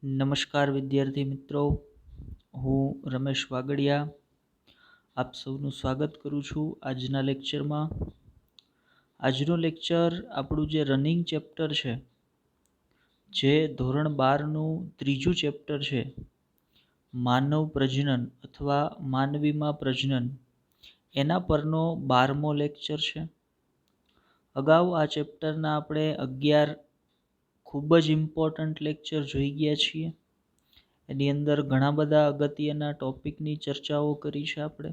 નમસ્કાર વિદ્યાર્થી મિત્રો, હું રમેશ વાગડિયા આપ સૌનું સ્વાગત કરું છું આજના લેક્ચરમાં. આજનો લેક્ચર આપણું જે રનિંગ ચેપ્ટર છે, જે ધોરણ 12નું ત્રીજું ચેપ્ટર છે, માનવ પ્રજનન અથવા માનવીમાં પ્રજનન, એના પરનો 12મો લેક્ચર છે. અગાઉ આ ચેપ્ટરના આપણે 11 ખૂબ જ ઇમ્પોર્ટન્ટ લેક્ચર જોઈ ગયા છીએ. એની અંદર ઘણા બધા અગત્યના ટોપિકની ચર્ચાઓ કરી છે આપણે,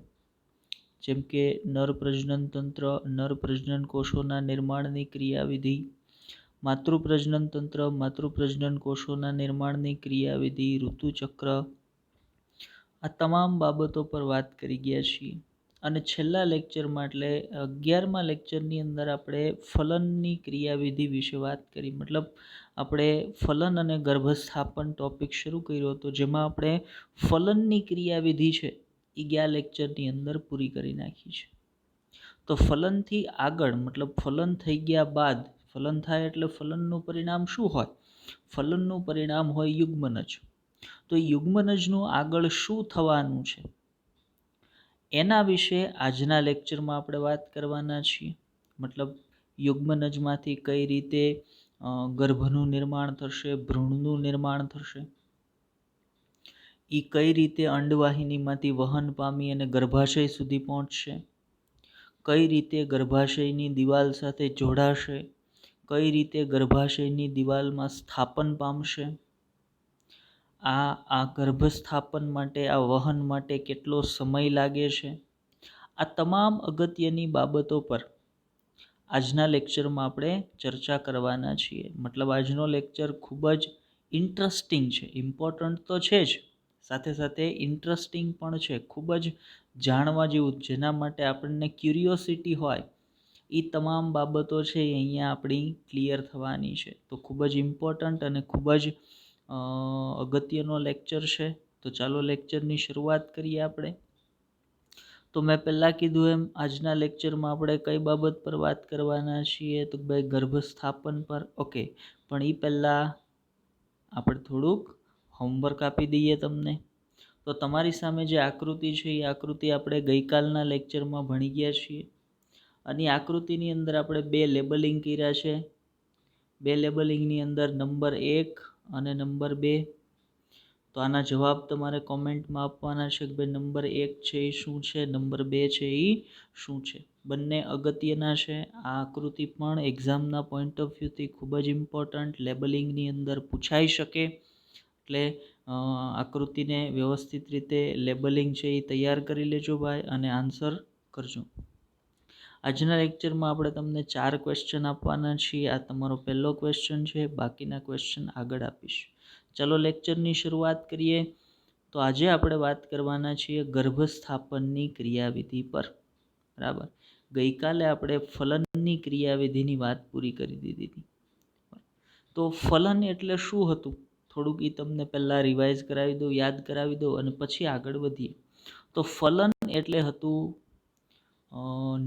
જેમ કે નર પ્રજનન તંત્ર, નર પ્રજનન કોષોના નિર્માણની ક્રિયાવિધિ, માતૃપ્રજનન તંત્ર, માતૃપ્રજનન કોષોના નિર્માણની ક્રિયાવિધિ, ઋતુચક્ર, આ તમામ બાબતો પર વાત કરી ગયા છીએ. અને છેલ્લા લેક્ચરમાં એટલે 11મા લેક્ચરની અંદર આપણે ફલનની ક્રિયાવિધિ વિશે વાત કરી. મતલબ આપણે ફલન અને ગર્ભસ્થાપન ટોપિક શરૂ કર્યો હતો, જેમાં આપણે ફલનની ક્રિયાવિધિ છે એ ગયા લેક્ચરની અંદર પૂરી કરી નાખી છે. તો ફલનથી આગળ, મતલબ ફલન થઈ ગયા બાદ, ફલન થાય એટલે ફલનનું પરિણામ શું હોય? ફલનનું પરિણામ હોય યુગ્મનજ. તો યુગ્મનજનું આગળ શું થવાનું છે એના વિશે આજના લેક્ચરમાં આપણે વાત કરવાના છીએ. મતલબ યુગ્મનજમાંથી કઈ રીતે ગર્ભનું નિર્માણ થશે, ભ્રૂણનું નિર્માણ થશે, એ કઈ રીતે અંડવાહિનીમાંથી વહન પામી અને ગર્ભાશય સુધી પહોંચશે, કઈ રીતે ગર્ભાશયની દિવાલ સાથે જોડાશે, કઈ રીતે ગર્ભાશયની દિવાલમાં સ્થાપન પામશે, આ ગર્ભસ્થાપન માટે, આ વહન માટે કેટલો સમય લાગે છે, આ તમામ અગત્યની બાબતો પર આજના લેક્ચરમાં આપણે ચર્ચા કરવાના છીએ. મતલબ આજનો લેક્ચર ખૂબ જ ઇન્ટરેસ્ટિંગ છે. ઇમ્પોર્ટન્ટ તો છે જ, સાથે સાથે ઇન્ટરેસ્ટિંગ પણ છે. ખૂબ જ જાણવા જેવું, જેના માટે આપણને ક્યુરિયોસિટી હોય એ તમામ બાબતો છે એ અહીંયા આપણી ક્લિયર થવાની છે. તો ખૂબ જ ઇમ્પોર્ટન્ટ અને ખૂબ જ અગત્યનો લેક્ચર છે. તો ચાલો લેક્ચરની શરૂઆત કરીએ આપણે. તો મેં પહેલાં કીધું એમ આજના લેક્ચરમાં આપણે કઈ બાબત પર વાત કરવાના છીએ? તો ભાઈ ગર્ભસ્થાપન પર. ઓકે, પણ એ પહેલાં આપણે થોડુંક હોમવર્ક આપી દઈએ તમને. તો તમારી સામે જે આકૃતિ છે એ આકૃતિ આપણે ગઈકાલના લેક્ચરમાં ભણી ગયા છીએ. અને આકૃતિની અંદર આપણે 2 લેબલિંગ કર્યા છે. 2 લેબલિંગની અંદર નંબર 1 અને નંબર 2. તો આના જવાબ તમારે કોમેન્ટમાં આપવાના છે કે ભાઈ નંબર 1 છે એ શું છે, નંબર 2 છે એ શું છે. બંને અગત્યના છે. આ આકૃતિ પણ એક્ઝામના પોઈન્ટ ઓફ વ્યૂથી ખૂબ જ ઇમ્પોર્ટન્ટ, લેબલિંગની અંદર પૂછાઈ શકે. એટલે આકૃતિને વ્યવસ્થિત રીતે લેબલિંગ છે એ તૈયાર કરી લેજો ભાઈ, અને આન્સર કરજો. આજના લેક્ચરમાં આપણે તમને 4 ક્વેશ્ચન આપવાના છીએ. આ તમારો પહેલો ક્વેશ્ચન છે, બાકીના ક્વેશ્ચન આગળ આપીશ. ચલો લેક્ચરની શરૂઆત કરીએ. તો આજે આપણે વાત કરવાના છીએ ગર્ભસ્થાપનની ક્રિયાવિધિ પર. બરાબર, ગઈકાલે આપણે ફલનની ક્રિયાવિધિની વાત પૂરી કરી દીધી હતી. તો ફલન એટલે શું હતું થોડુંક એ તમને પહેલાં રિવાઇઝ કરાવી દઉં, યાદ કરાવી દઉં, અને પછી આગળ વધીએ. તો ફલન એટલે હતું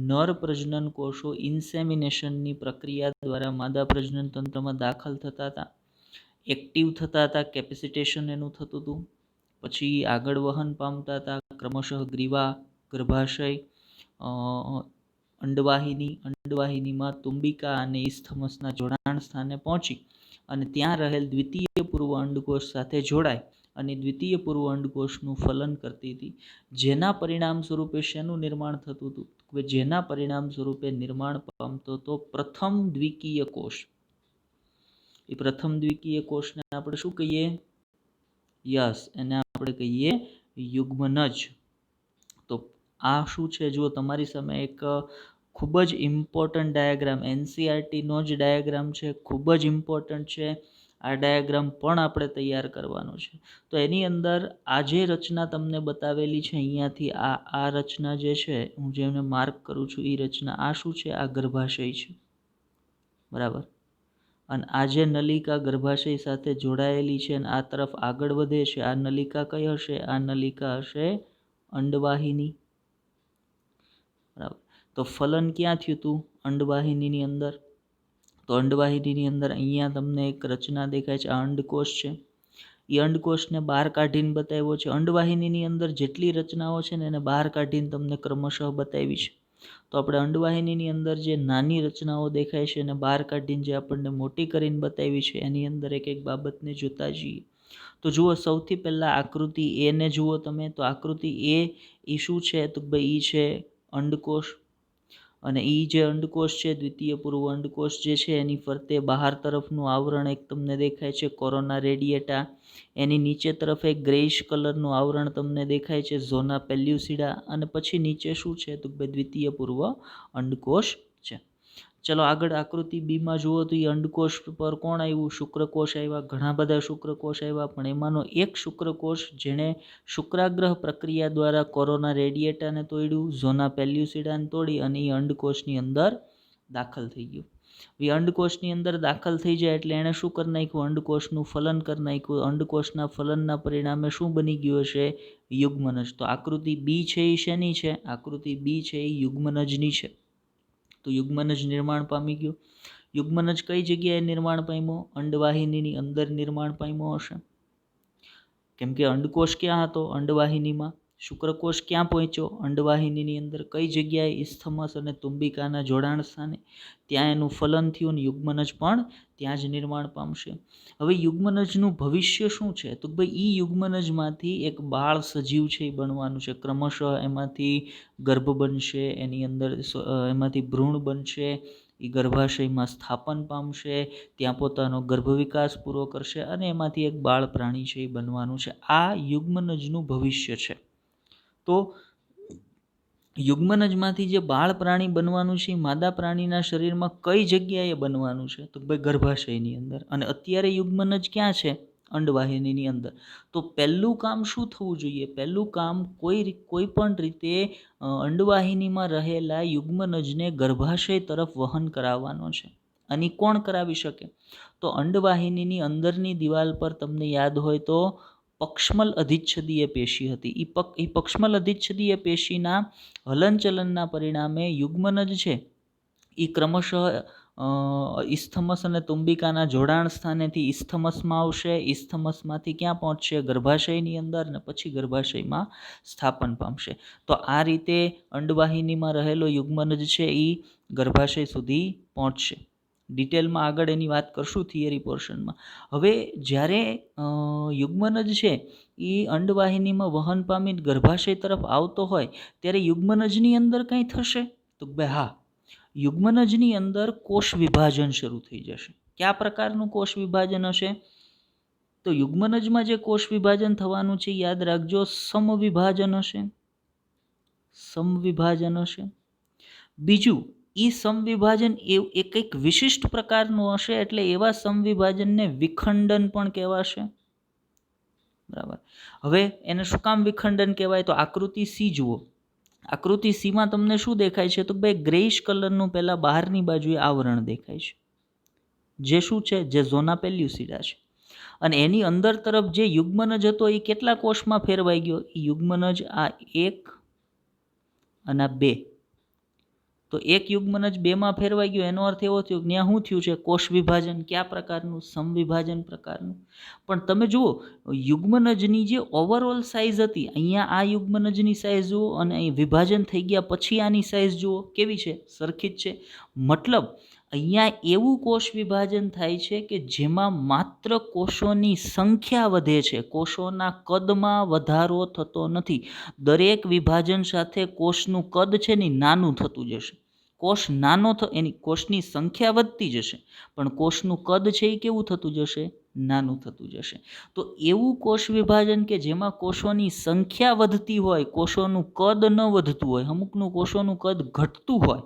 નર પ્રજનન કોષો ઇન્સેમિનેશનની પ્રક્રિયા દ્વારા માદા પ્રજનન તંત્રમાં દાખલ થતા હતા, એક્ટિવ થતા હતા, કેપેસિટેશન એનું થતું હતું, પછી આગળ વહન પામતા હતા, ક્રમશઃ ગ્રીવા, ગર્ભાશય, અંડવાહિનીમાં તુંબિકા અને ઇસ્થમસના જોડાણ સ્થાને પહોંચી અને ત્યાં રહેલ દ્વિતીય પૂર્વ અંડકોષ સાથે જોડાય અને દ્વિતીય પૂર્વ અંડકોષનું ફલન કરતી હતી. જેના પરિણામ સ્વરૂપે શેનું નિર્માણ થતું હતું? જેના પરિણામ સ્વરૂપે નિર્માણ પામતો તો પ્રથમ દ્વિકીય કોષ. એ પ્રથમ દ્વિકીય કોષને આપણે શું કહીએ? યસ, એને આપણે કહીએ યુગ્મનજ. તો આ શું છે? જો તમારી સામે એક ખૂબ જ ઇમ્પોર્ટન્ટ ડાયાગ્રામ, એનસીઆરટીનો જ ડાયાગ્રામ છે, ખૂબ જ ઇમ્પોર્ટન્ટ છે. આ ડાયાગ્રામ પણ આપણે તૈયાર કરવાનો છે. તો એની અંદર આ જે રચના તમને બતાવેલી છે અહીંયાથી આ રચના જે છે, હું જેને માર્ક કરું છું એ રચના, આ શું છે? આ ગર્ભાશય છે. બરાબર, અને આ જે નલિકા ગર્ભાશય સાથે જોડાયેલી છે અને આ તરફ આગળ વધે છે, આ નલિકા કઈ હશે? આ નલિકા હશે અંડવાહિની. બરાબર, તો ફલન ક્યાં થયું હતું? અંડવાહિનીની અંદર. તો અંડવાહિનીની અંદર અહીંયા તમને એક રચના દેખાય છે, આ અંડકોષ છે. એ અંડકોષને બહાર કાઢીને બતાવ્યો છે. અંડવાહિનીની અંદર જેટલી રચનાઓ છે ને એને બહાર કાઢીને તમને ક્રમશઃ બતાવી છે. તો આપણે અંડવાહિનીની અંદર જે નાની રચનાઓ દેખાય છે એને બહાર કાઢીને જે આપણને મોટી કરીને બતાવી છે એની અંદર એક એક બાબતને જોતા જઈએ. તો જુઓ, સૌથી પહેલાં આકૃતિ એને જુઓ તમે. તો આકૃતિ એ શું છે? તો ભાઈ એ છે અંડકોષ. અને એ જે અંડકોષ છે, દ્વિતીય પૂર્વ અંડકોષ જે છે, એની ફરતે બહાર તરફનું આવરણ એક તમને દેખાય છે, કોરોના રેડિયેટા. એની નીચે તરફ એક ગ્રેઇશ કલરનું આવરણ તમને દેખાય છે, ઝોના પેલ્યુસિડા. અને પછી નીચે શું છે? તો દ્વિતીય પૂર્વ અંડકોષ છે. ચલો આગળ આકૃતિ બીમાં જુઓ તો એ અંડકોષ પર કોણ આવ્યું? શુક્રકોષ આવ્યા. ઘણા બધા શુક્રકોષ આવ્યા, પણ એમાંનો એક શુક્રકોષ જેણે શુક્રાગ્રહ પ્રક્રિયા દ્વારા કોરોના રેડિયેટાને તોડ્યું, ઝોના પેલ્યુસિડાને તોડી અને એ અંડકોષની અંદર દાખલ થઈ ગયું. એ અંડકોષની અંદર દાખલ થઈ જાય એટલે એણે શું કરી નાખ્યું? અંડકોષનું ફલન કરી નાખ્યું. અંડકોષના ફલનના પરિણામે શું બની ગયું હશે? યુગ્મનજ. તો આકૃતિ બી છે એ શેની છે? આકૃતિ બી છે એ યુગ્મનજની છે. તો યુગ્મનજ નિર્માણ પામી ગયું. યુગ્મનજ કઈ જગ્યાએ નિર્માણ પામ્યો? અંડવાહિનીની અંદર નિર્માણ પામ્યો હશે. કેમ કે અંડકોષ ક્યાં હતો? અંડવાહિનીમાં. શુક્રકોષ ક્યાં પહોંચ્યો? અંડવાહિનીની અંદર. કઈ જગ્યાએ? ઇસ્થમસ અને તુંબિકાના જોડાણ સ્થાને. ત્યાં એનું ફલન થયું અને યુગ્મનજ પણ ત્યાં જ નિર્માણ પામશે. હવે યુગ્મનજનું ભવિષ્ય શું છે? તો ભાઈ એ યુગ્મનજમાંથી એક બાળ સજીવ છે એ બનવાનું છે. ક્રમશઃ એમાંથી ગર્ભ બનશે, એની અંદર એમાંથી ભ્રૂણ બનશે, એ ગર્ભાશયમાં સ્થાપન પામશે, ત્યાં પોતાનો ગર્ભ વિકાસ પૂરો કરશે અને એમાંથી એક બાળ પ્રાણી છે એ બનવાનું છે. આ યુગ્મનજનું ભવિષ્ય છે. તો યુગ્મનજમાંથી જે બાળ પ્રાણી બનવાનું છે એ માદા પ્રાણીના શરીરમાં કઈ જગ્યાએ બનવાનું છે? તો ભાઈ ગર્ભાશયની અંદર. અને અત્યારે યુગ્મનજ ક્યાં છે? અંડવાહિનીની અંદર. તો પહેલું કામ શું થવું જોઈએ? પહેલું કામ કોઈ પણ રીતે અંડવાહિનીમાં રહેલા યુગ્મનજને ગર્ભાશય તરફ વહન કરાવવાનો છે. અને કોણ કરાવી શકે? તો અંડવાહિનીની અંદરની દિવાલ પર તમને યાદ હોય તો પક્ષમલ અધિચ્છદીય પેશી હતી. એ પક્ષમલ અધિચ્છદીય પેશીના હલનચલનના પરિણામે યુગ્મનજ છે એ ક્રમશઃ ઇસ્થમસ અને તુંબિકાના જોડાણ સ્થાનેથી ઇસ્થમસમાં આવશે. ઇસ્થમસમાંથી ક્યાં પહોંચશે? ગર્ભાશયની અંદર, અને પછી ગર્ભાશયમાં સ્થાપન પામશે. તો આ રીતે અંડવાહિનીમાં રહેલો યુગ્મનજ છે એ ગર્ભાશય સુધી પહોંચશે. ડિટેલમાં આગળ એની વાત કરશું થિયરી પોર્શનમાં. હવે જ્યારે યુગ્મનજ છે એ અંડવાહિનીમાં વહન પામીને ગર્ભાશય તરફ આવતો હોય ત્યારે યુગ્મનજની અંદર કંઈ થશે? તો ભાઈ હા, યુગ્મનજની અંદર કોષ વિભાજન શરૂ થઈ જશે. કયા પ્રકારનું કોષ વિભાજન હશે? તો યુગ્મનજમાં જે કોષ વિભાજન થવાનું છે યાદ રાખજો, સમવિભાજન હશે. સમવિભાજન હશે. બીજું, એ સમવિભાજન એ કંઈક વિશિષ્ટ પ્રકારનું હશે, એટલે એવા સમવિભાજનને વિખંડન પણ કહેવાશે. બરાબર. હવે એને શું કામ વિખંડન કહેવાય? તો આકૃતિ સી જુઓ. આકૃતિ સીમાં તમને શું દેખાય છે? તો ભાઈ ગ્રેઇશ કલરનું પહેલાં બહારની બાજુએ આવરણ દેખાય છે, જે શું છે? જે ઝોના પેલ્યુસિડા છે. અને એની અંદર તરફ જે યુગ્મનજ હતો એ કેટલા કોષમાં ફેરવાઈ ગયો? એ યુગ્મનજ આ 1 અને 2. તો એક યુગ્મનજ 2માં ફેરવાઈ ગયો. એનો અર્થ એવો થયો કે ત્યાં શું થયું છે? કોષ વિભાજન. કયા પ્રકારનું? સમવિભાજન પ્રકારનું. પણ તમે જુઓ, યુગ્મનજની જે ઓવરઓલ સાઇઝ હતી, અહીંયા આ યુગ્મનજની સાઇઝ જુઓ અને અહીં વિભાજન થઈ ગયા પછી આની સાઇઝ જુઓ, કેવી છે? સરખી જ છે. મતલબ અહીંયા એવું કોષ વિભાજન થાય છે કે જેમાં માત્ર કોષોની સંખ્યા વધે છે, કોષોના કદમાં વધારો થતો નથી. દરેક વિભાજન સાથે કોષનું કદ છે ને નાનું થતું જશે. કોષ નાનો એની કોષની સંખ્યા વધતી જશે, પણ કોષનું કદ છે એ કેવું થતું જશે? નાનું થતું જશે. તો એવું કોષ વિભાજન કે જેમાં કોષોની સંખ્યા વધતી હોય, કોષોનું કદ ન વધતું હોય, અમુકનું કોષોનું કદ ઘટતું હોય,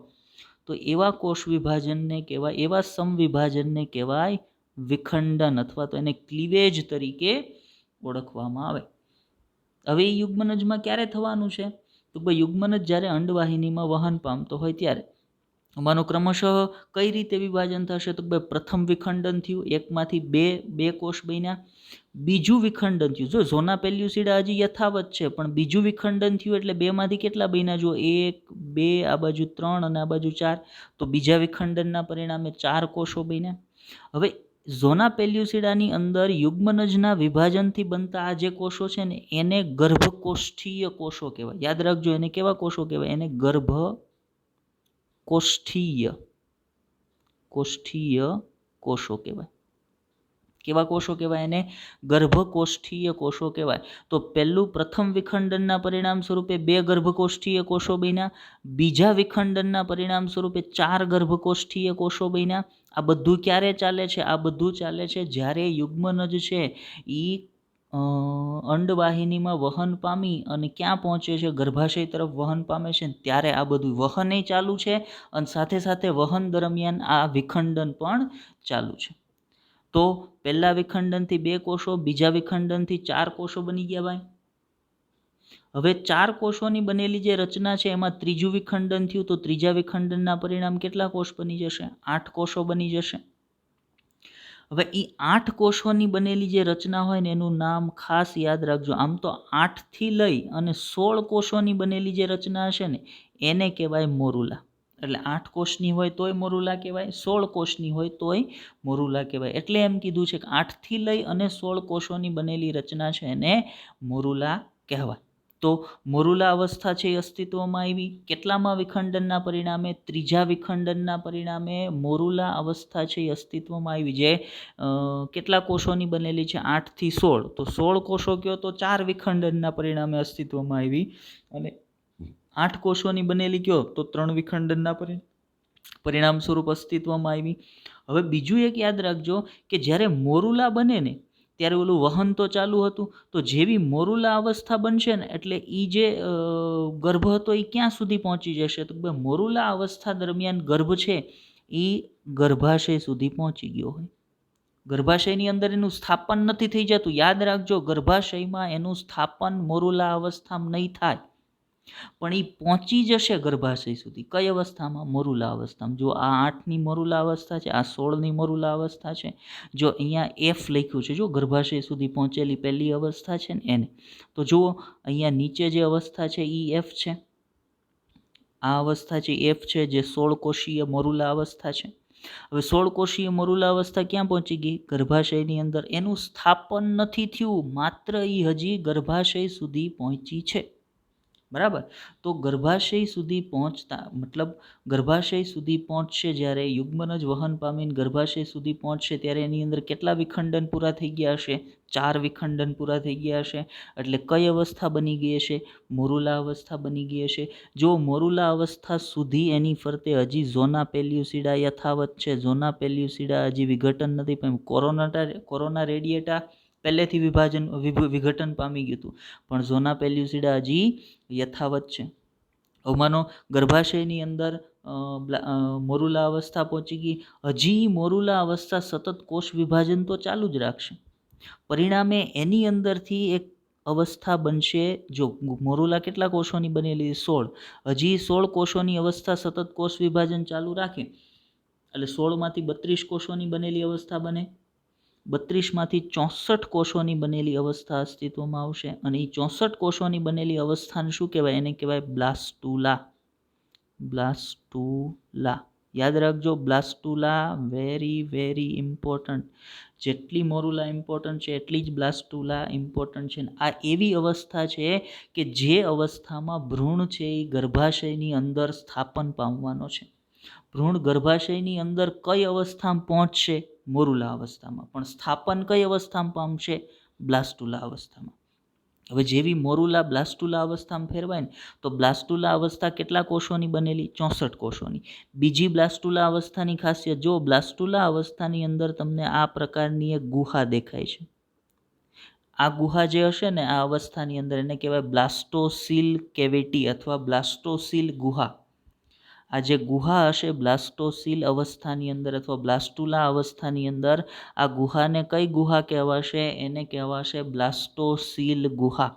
તો એવા કોષ વિભાજનને કહેવાય, એવા સમવિભાજનને કહેવાય વિખંડન, અથવા તો એને ક્લીવેજ તરીકે ઓળખવામાં આવે. હવે એ યુગ્મનજમાં ક્યારે થવાનું છે? તો ભાઈ યુગ્મનજ જ્યારે અંડવાહિનીમાં વહન પામતો હોય ત્યારે. આમાંનું ક્રમશઃ કઈ રીતે વિભાજન થશે? તો ભાઈ પ્રથમ વિખંડન થયું, એકમાંથી બે કોષ બન્યા. બીજું વિખંડન થયું, જો ઝોના પેલ્યુસિડા હજી યથાવત છે, પણ બીજું વિખંડન થયું એટલે 2માંથી કેટલા બન્યા? જુઓ, 1, 2, આ બાજુ 3 અને આ બાજુ 4. તો બીજા વિખંડનના પરિણામે 4 કોષો બન્યા. હવે ઝોના પેલ્યુસિડાની અંદર યુગ્મનજના વિભાજનથી બનતા આ જે કોષો છે ને એને ગર્ભકોષ્ઠીય કોષો કહેવાય. યાદ રાખજો, એને કેવા કોષો કહેવાય? એને ગર્ભકોષ્ઠીય કોષો કહેવાય. કેવા કોષો કહેવાય? એને ગર્ભકોષ્ઠીય કોષો કહેવાય. તો પ્રથમ વિખંડનના પરિણામ સ્વરૂપે 2 ગર્ભકોષ્ઠીય કોષો બન્યા. બીજા વિખંડનના પરિણામ સ્વરૂપે 4 ગર્ભકોષ્ઠીય કોષો બન્યા. આ બધું ક્યારે ચાલે છે? આ બધું ચાલે છે જ્યારે યુગ્મનજ છે એ અંડવાહિનીમાં વહન પામી અને ક્યાં પહોંચે છે? ગર્ભાશય તરફ વહન પામે છે. ત્યારે આ બધું વહનય ચાલુ છે અને સાથે સાથે વહન દરમિયાન આ વિખંડન પણ ચાલુ છે. તો પહેલા વિખંડનથી 2 કોષો, બીજા વિખંડનથી 4 કોષો બની ગયા ભાઈ. હવે 4 કોષોની બનેલી જે રચના છે એમાં ત્રીજું વિખંડન થયું, તો ત્રીજા વિખંડનના પરિણામ કેટલા કોષ બની જશે? 8 કોષો બની જશે. હવે એ 8 કોષોની બનેલી જે રચના હોય ને એનું નામ ખાસ યાદ રાખજો. આમ તો 8 થી લઈ અને 16 કોષોની બનેલી જે રચના હશે ને એને કહેવાય મોરુલા. એટલે 8 કોષની હોય તોય મોરુલા કહેવાય, 16 કોષની હોય તોય મોરુલા કહેવાય. એટલે એમ કીધું છે કે 8 થી લઈ અને 16 કોષોની બનેલી રચના છે એને મોરુલા કહેવાય. તો મોરુલા અવસ્થા છે એ અસ્તિત્વમાં આવી. કેટલામાં વિખંડનના પરિણામે? ત્રીજા વિખંડનના પરિણામે મોરુલા અવસ્થા છે એ અસ્તિત્વમાં આવી. જે કેટલા કોષોની બનેલી છે? 8 થી 16. તો 16 કોષો કયો તો 4 વિખંડનના પરિણામે અસ્તિત્વમાં આવી. અને 8 કોષોની બનેલી કયો તો 3 વિખંડનના પરિણામ સ્વરૂપ અસ્તિત્વમાં આવી. હવે બીજું એક યાદ રાખજો કે જ્યારે મોરુલા બને ને ત્યારે ઓલું વહન તો ચાલુ હતું. તો જેવી મોરુલા અવસ્થા બનશે ને એટલે એ જે ગર્ભ હતો એ ક્યાં સુધી પહોંચી જશે? તો મોરુલા અવસ્થા દરમિયાન ગર્ભ છે એ ગર્ભાશય સુધી પહોંચી ગયો હોય. ગર્ભાશયની અંદર એનું સ્થાપન નથી થઈ જતું. યાદ રાખજો, ગર્ભાશયમાં એનું સ્થાપન મોરુલા અવસ્થામાં નહીં થાય, પણ એ પહોંચી જશે ગર્ભાશય સુધી. કઈ અવસ્થામાં? મોરુલા અવસ્થામાં. જો આ 8ની મોરુલા અવસ્થા છે, આ 16ની મોરુલા અવસ્થા છે. જો અહીંયા F લખ્યું છે, જો ગર્ભાશય સુધી પહોંચેલી પહેલી અવસ્થા છે ને એને. તો જુઓ અહીંયા નીચે જે અવસ્થા છે એ F છે. આ અવસ્થા છે F છે, જે 16 કોષીય મોરુલા અવસ્થા છે. હવે 16 કોષીય મોરુલા અવસ્થા ક્યાં પહોંચી ગઈ? ગર્ભાશયની અંદર. એનું સ્થાપન નથી થયું, માત્ર એ હજી ગર્ભાશય સુધી પહોંચી છે. બરાબર. તો ગર્ભાશય સુધી પહોંચતા મતલબ ગર્ભાશય સુધી પહોંચશે જ્યારે યુગ્મનજ વહન પામીને ગર્ભાશય સુધી પહોંચશે ત્યારે એની અંદર કેટલા વિખંડન પૂરા થઈ ગયા હશે? 4 વિખંડન પૂરા થઈ ગયા હશે. એટલે કઈ અવસ્થા બની ગઈ હશે? મોરુલા અવસ્થા બની ગઈ હશે. જો મોરુલા અવસ્થા સુધી એની ફરતે હજી ઝોના પેલ્યુસિડા યથાવત છે. ઝોના પેલ્યુસિડા હજી વિઘટન નથી પામ્યું. કોરોના રેડિયેટા પહેલેથી વિઘટન પામી ગયું હતું, પણ ઝોના પેલ્યુસિડા હજી યથાવત છે. હવે માનો ગર્ભાશયની અંદર મોરુલા અવસ્થા પહોંચી ગઈ, હજી મોરુલા અવસ્થા સતત કોષ વિભાજન તો ચાલુ જ રાખશે. પરિણામે એની અંદરથી એક અવસ્થા બનશે. જો મોરુલા કેટલા કોષોની બનેલી? 16. હજી 16 કોષોની અવસ્થા સતત કોષ વિભાજન ચાલુ રાખે એટલે 16માંથી 32 કોષોની બનેલી અવસ્થા બને. 32માંથી 64 કોષોની બનેલી અવસ્થા અસ્તિત્વમાં આવશે. અને એ 64 કોષોની બનેલી અવસ્થાને શું કહેવાય? એને કહેવાય બ્લાસ્ટુલા. બ્લાસ્ટુલા યાદ રાખજો. બ્લાસ્ટુલા વેરી વેરી ઇમ્પોર્ટન્ટ. જેટલી મોરુલા ઇમ્પોર્ટન્ટ છે એટલી જ બ્લાસ્ટુલા ઇમ્પોર્ટન્ટ છે. આ એવી અવસ્થા છે કે જે અવસ્થામાં ભ્રૂણ છે એ ગર્ભાશયની અંદર સ્થાપન પામવાનો છે. ભ્રૂણ ગર્ભાશયની અંદર કઈ અવસ્થામાં પહોંચશે? મોરુલા અવસ્થામાં. પણ સ્થાપન કઈ અવસ્થામાં પામશે? બ્લાસ્ટુલા અવસ્થામાં. હવે જેવી મોરુલા બ્લાસ્ટુલા અવસ્થામાં ફેરવાય ને તો બ્લાસ્ટુલા અવસ્થા કેટલા કોષોની બનેલી? 64 કોષોની. બીજી બ્લાસ્ટુલા અવસ્થાની ખાસિયત જો, બ્લાસ્ટુલા અવસ્થાની અંદર તમને આ પ્રકારની એક ગુહા દેખાય છે. આ ગુહા જે હશે ને આ અવસ્થાની અંદર એને કહેવાય બ્લાસ્ટોસીલ કેવિટી અથવા બ્લાસ્ટોસીલ ગુહા. આ જે ગુહા હશે બ્લાસ્ટોસીલ અવસ્થાની અંદર અથવા બ્લાસ્ટુલા અવસ્થાની અંદર, આ ગુહાને કઈ ગુહા કહેવાશે? એને કહેવાશે બ્લાસ્ટોસીલ ગુહા.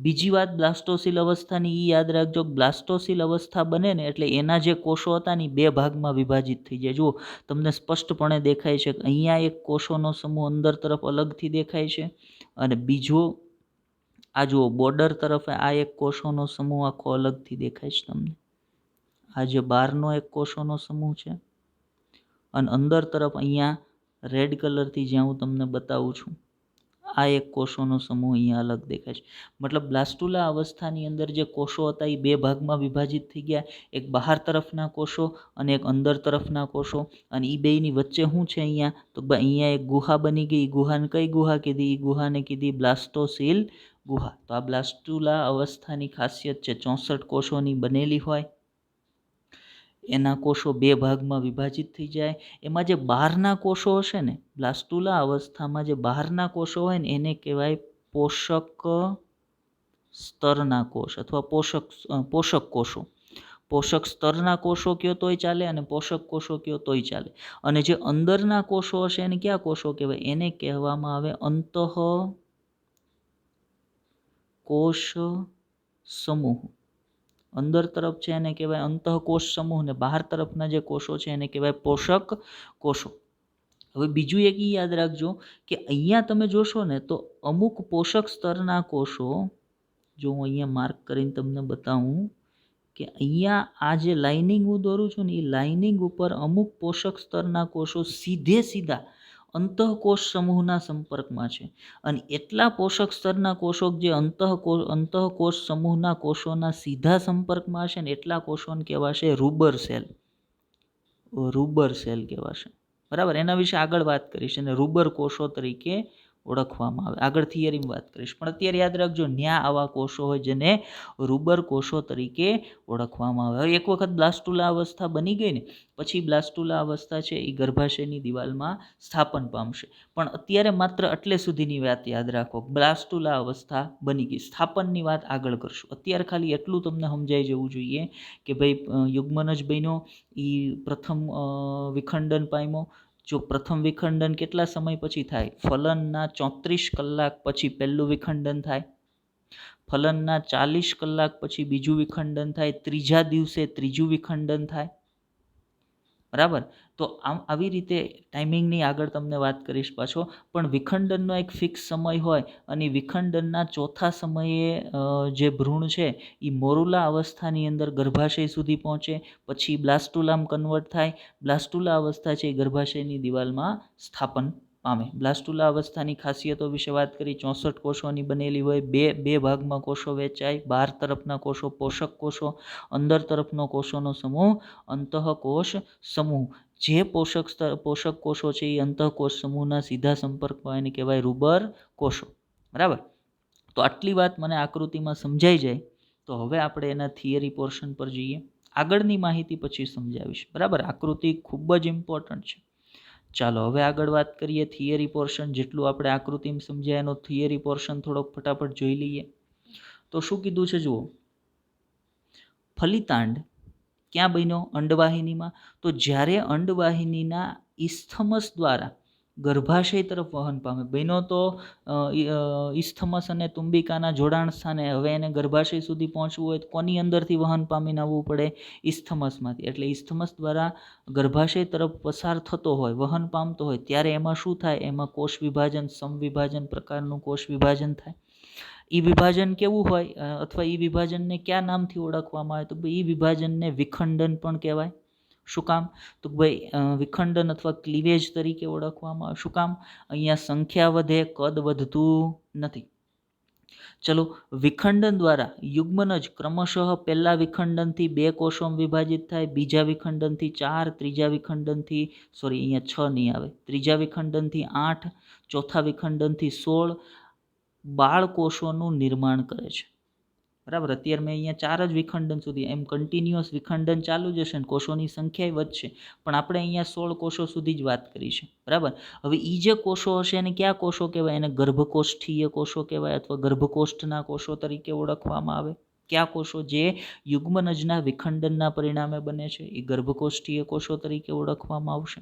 બીજી વાત બ્લાસ્ટોસીલ અવસ્થાની એ યાદ રાખજો, બ્લાસ્ટોસીલ અવસ્થા બને ને એટલે એના જે કોષો હતા ને 2 ભાગમાં વિભાજિત થઈ જાય. જુઓ તમને સ્પષ્ટપણે દેખાય છે કે અહીંયા એક કોષોનો સમૂહ અંદર તરફ અલગથી દેખાય છે અને બીજો આ જુઓ બોર્ડર તરફ આ એક કોષોનો સમૂહ આખો અલગથી દેખાય છે તમને. આ જે બહારનો એક કોષોનો સમૂહ છે અને અંદર તરફ અહીંયા રેડ કલરથી જ્યાં હું તમને બતાવું છું આ એક કોષોનો સમૂહ અહીંયા અલગ દેખાય છે. મતલબ બ્લાસ્ટુલા અવસ્થાની અંદર જે કોષો હતા એ બે ભાગમાં વિભાજિત થઈ ગયા, એક બહાર તરફના કોષો અને એક અંદર તરફના કોષો. અને એ બેયની વચ્ચે શું છે અહીંયા, તો અહીંયા એક ગુહા બની ગઈ. ગુહાને કઈ ગુહા કીધી? એ ગુહાને કીધી બ્લાસ્ટોસીલ ગુહા. તો આ બ્લાસ્ટુલા અવસ્થાની ખાસિયત છે 64 કોષોની બનેલી હોય, એના કોષો બે ભાગમાં વિભાજિત થઈ જાય. એમાં જે બહારના કોષો હશે ને, બ્લાસ્ટુલા અવસ્થામાં જે બહારના કોષો હોય ને એને કહેવાય પોષક સ્તરના કોષ અથવા પોષક કોષો. પોષક સ્તરના કોષો કયો તોય ચાલે અને પોષક કોષો કયો તોય ચાલે. અને જે અંદરના કોષો હશે એને કયા કોષો કહેવાય? એને કહેવામાં આવે અંતઃકોષ સમૂહ. અંદર તરફ છે એને કહેવાય અંતઃકોષ સમૂહ ને બહાર તરફના જે કોષો છે એને કહેવાય પોષક કોષો. હવે બીજું એક યાદ રાખજો કે અહીંયા તમે જોશો ને તો અમુક પોષક સ્તરના કોષો, જો હું અહીંયા માર્ક કરીને તમને બતાવું કે અહીંયા આ જે લાઇનિંગ હું દોરું છું ને એ લાઇનિંગ ઉપર અમુક પોષક સ્તરના કોષો સીધા અંતઃકોષ સમૂહના સંપર્કમાં છે. અને એટલા પોષક સ્તરના કોષો જે અંતઃકોષ સમૂહના કોષોના સીધા સંપર્કમાં હશે ને એટલા કોષોને કહેવાશે રૂબર સેલ. રૂબર સેલ કહેવાશે. બરાબર, એના વિશે આગળ વાત કરીશ અને રૂબર કોષો તરીકે ઓળખવામાં આવે. આગળ થિયરીમાં વાત કરીશ, પણ અત્યારે યાદ રાખજો ન્યા આવા કોષો હોય જેને રૂબર કોષો તરીકે ઓળખવામાં આવે. હવે એક વખત બ્લાસ્ટુલા અવસ્થા બની ગઈ ને પછી બ્લાસ્ટુલા અવસ્થા છે એ ગર્ભાશયની દિવાલમાં સ્થાપન પામશે. પણ અત્યારે માત્ર એટલે સુધીની વાત યાદ રાખો, બ્લાસ્ટુલા અવસ્થા બની ગઈ, સ્થાપનની વાત આગળ કરશું. અત્યારે ખાલી એટલું તમને સમજાઈ જવું જોઈએ કે ભાઈ યુગ્મનજ બન્યો, એ પ્રથમ વિખંડન પામ્યો. જો પ્રથમ વિખંડન કેટલા સમય પછી થાય? ફલનના 34 કલાક પછી પહેલું વિખંડન થાય, ફલનના 40 કલાક પછી બીજું વિખંડન થાય, ત્રીજા દિવસે ત્રીજું વિખંડન થાય. બરાબર, તો આવી રીતે ટાઈમિંગની આગળ તમને વાત કરીશ પાછો. પણ વિખંડનનો એક ફિક્સ સમય હોય અને વિખંડનના ચોથા સમયે જે ભ્રૂણ છે એ મોરુલા અવસ્થાની અંદર ગર્ભાશય સુધી પહોંચે, પછી બ્લાસ્ટુલામાં કન્વર્ટ થાય. બ્લાસ્ટુલા અવસ્થા છે એ ગર્ભાશયની દિવાલમાં સ્થાપન પામે. બ્લાસ્ટુલા અવસ્થાની ખાસિયતો વિશે વાત કરી. 64 કોષોની બનેલી હોય, બે ભાગમાં કોષો વહેંચાય. બહાર તરફના કોષો પોષક કોષો, અંદર તરફનો કોષોનો સમૂહ અંતઃકોષ સમૂહ. જે પોષક કોષો છે એ અંતઃકોષ સમૂહના સીધા સંપર્કમાં એને કહેવાય રૂબર કોષો. બરાબર, તો આટલી વાત મને આકૃતિમાં સમજાઈ જાય તો હવે આપણે એના થિયરી પોર્શન પર જઈએ. આગળની માહિતી પછી સમજાવીશ. બરાબર, આકૃતિ ખૂબ જ ઇમ્પોર્ટન્ટ છે. ચાલો હવે આગળ વાત કરીએ થિયરી પોર્શન. જેટલું આપણે આકૃતિમાં સમજાય એનો થિયરી પોર્શન થોડોક ફટાફટ જોઈ લઈએ. તો શું કીધું છે જુઓ, ફલિતાંડ ક્યાં બન્યો? અંડવાહિનીમાં. તો જ્યારે અંડવાહિનીના ઇસ્થમસ દ્વારા ગર્ભાશય તરફ વહન પામે, બન્યો તો ઇસ્થમસ અને તુંબિકાના જોડાણ સ્થાને. હવે એને ગર્ભાશય સુધી પહોંચવું હોય તો કોની અંદરથી વહન પામીને આવવું પડે? ઇસ્થમસમાંથી. એટલે ઇસ્થમસ દ્વારા ગર્ભાશય તરફ પસાર થતો હોય, વહન પામતો હોય ત્યારે એમાં શું થાય? એમાં કોષ વિભાજન, સમવિભાજન પ્રકારનું કોષ વિભાજન થાય. ઈ વિભાજન કેવું હોય અથવા ઈ વિભાજનને કયા નામથી ઓળખવામાં આવે? તો ઈ વિભાજનને વિખંડન પણ કહેવાય. શું કામ? તો ભાઈ વિખંડન અથવા ક્લિવેજ તરીકે ઓળખવામાં આવે. શું કામ? અહીંયા સંખ્યા વધે, કદ વધતું નથી. ચલો, વિખંડન દ્વારા યુગ્મનજ ક્રમશઃ પહેલા વિખંડનથી 2 કોષોમાં વિભાજિત થાય, બીજા વિખંડનથી 4, ત્રીજા વિખંડનથી અહીંયા 6 નહીં આવે, ત્રીજા વિખંડનથી 8, ચોથા વિખંડનથી 16 બાળકોષોનું નિર્માણ કરે છે. બરાબર, અત્યારે મેં અહીંયા 4 જ વિખંડન સુધી, એમ કન્ટિન્યુઅસ વિખંડન ચાલુ જ હશે ને કોષોની સંખ્યા વધશે, પણ આપણે અહીંયા 16 કોષો સુધી જ વાત કરી છે. બરાબર, હવે એ જે કોષો હશે એને કયા કોષો કહેવાય? એને ગર્ભકોષ્ઠીય કોષો કહેવાય અથવા ગર્ભકોષ્ઠના કોષો તરીકે ઓળખવામાં આવે. કયા કોષો? જે યુગ્મનજના વિખંડનના પરિણામે બને છે એ ગર્ભકોષ્ઠીય કોષો તરીકે ઓળખવામાં આવશે.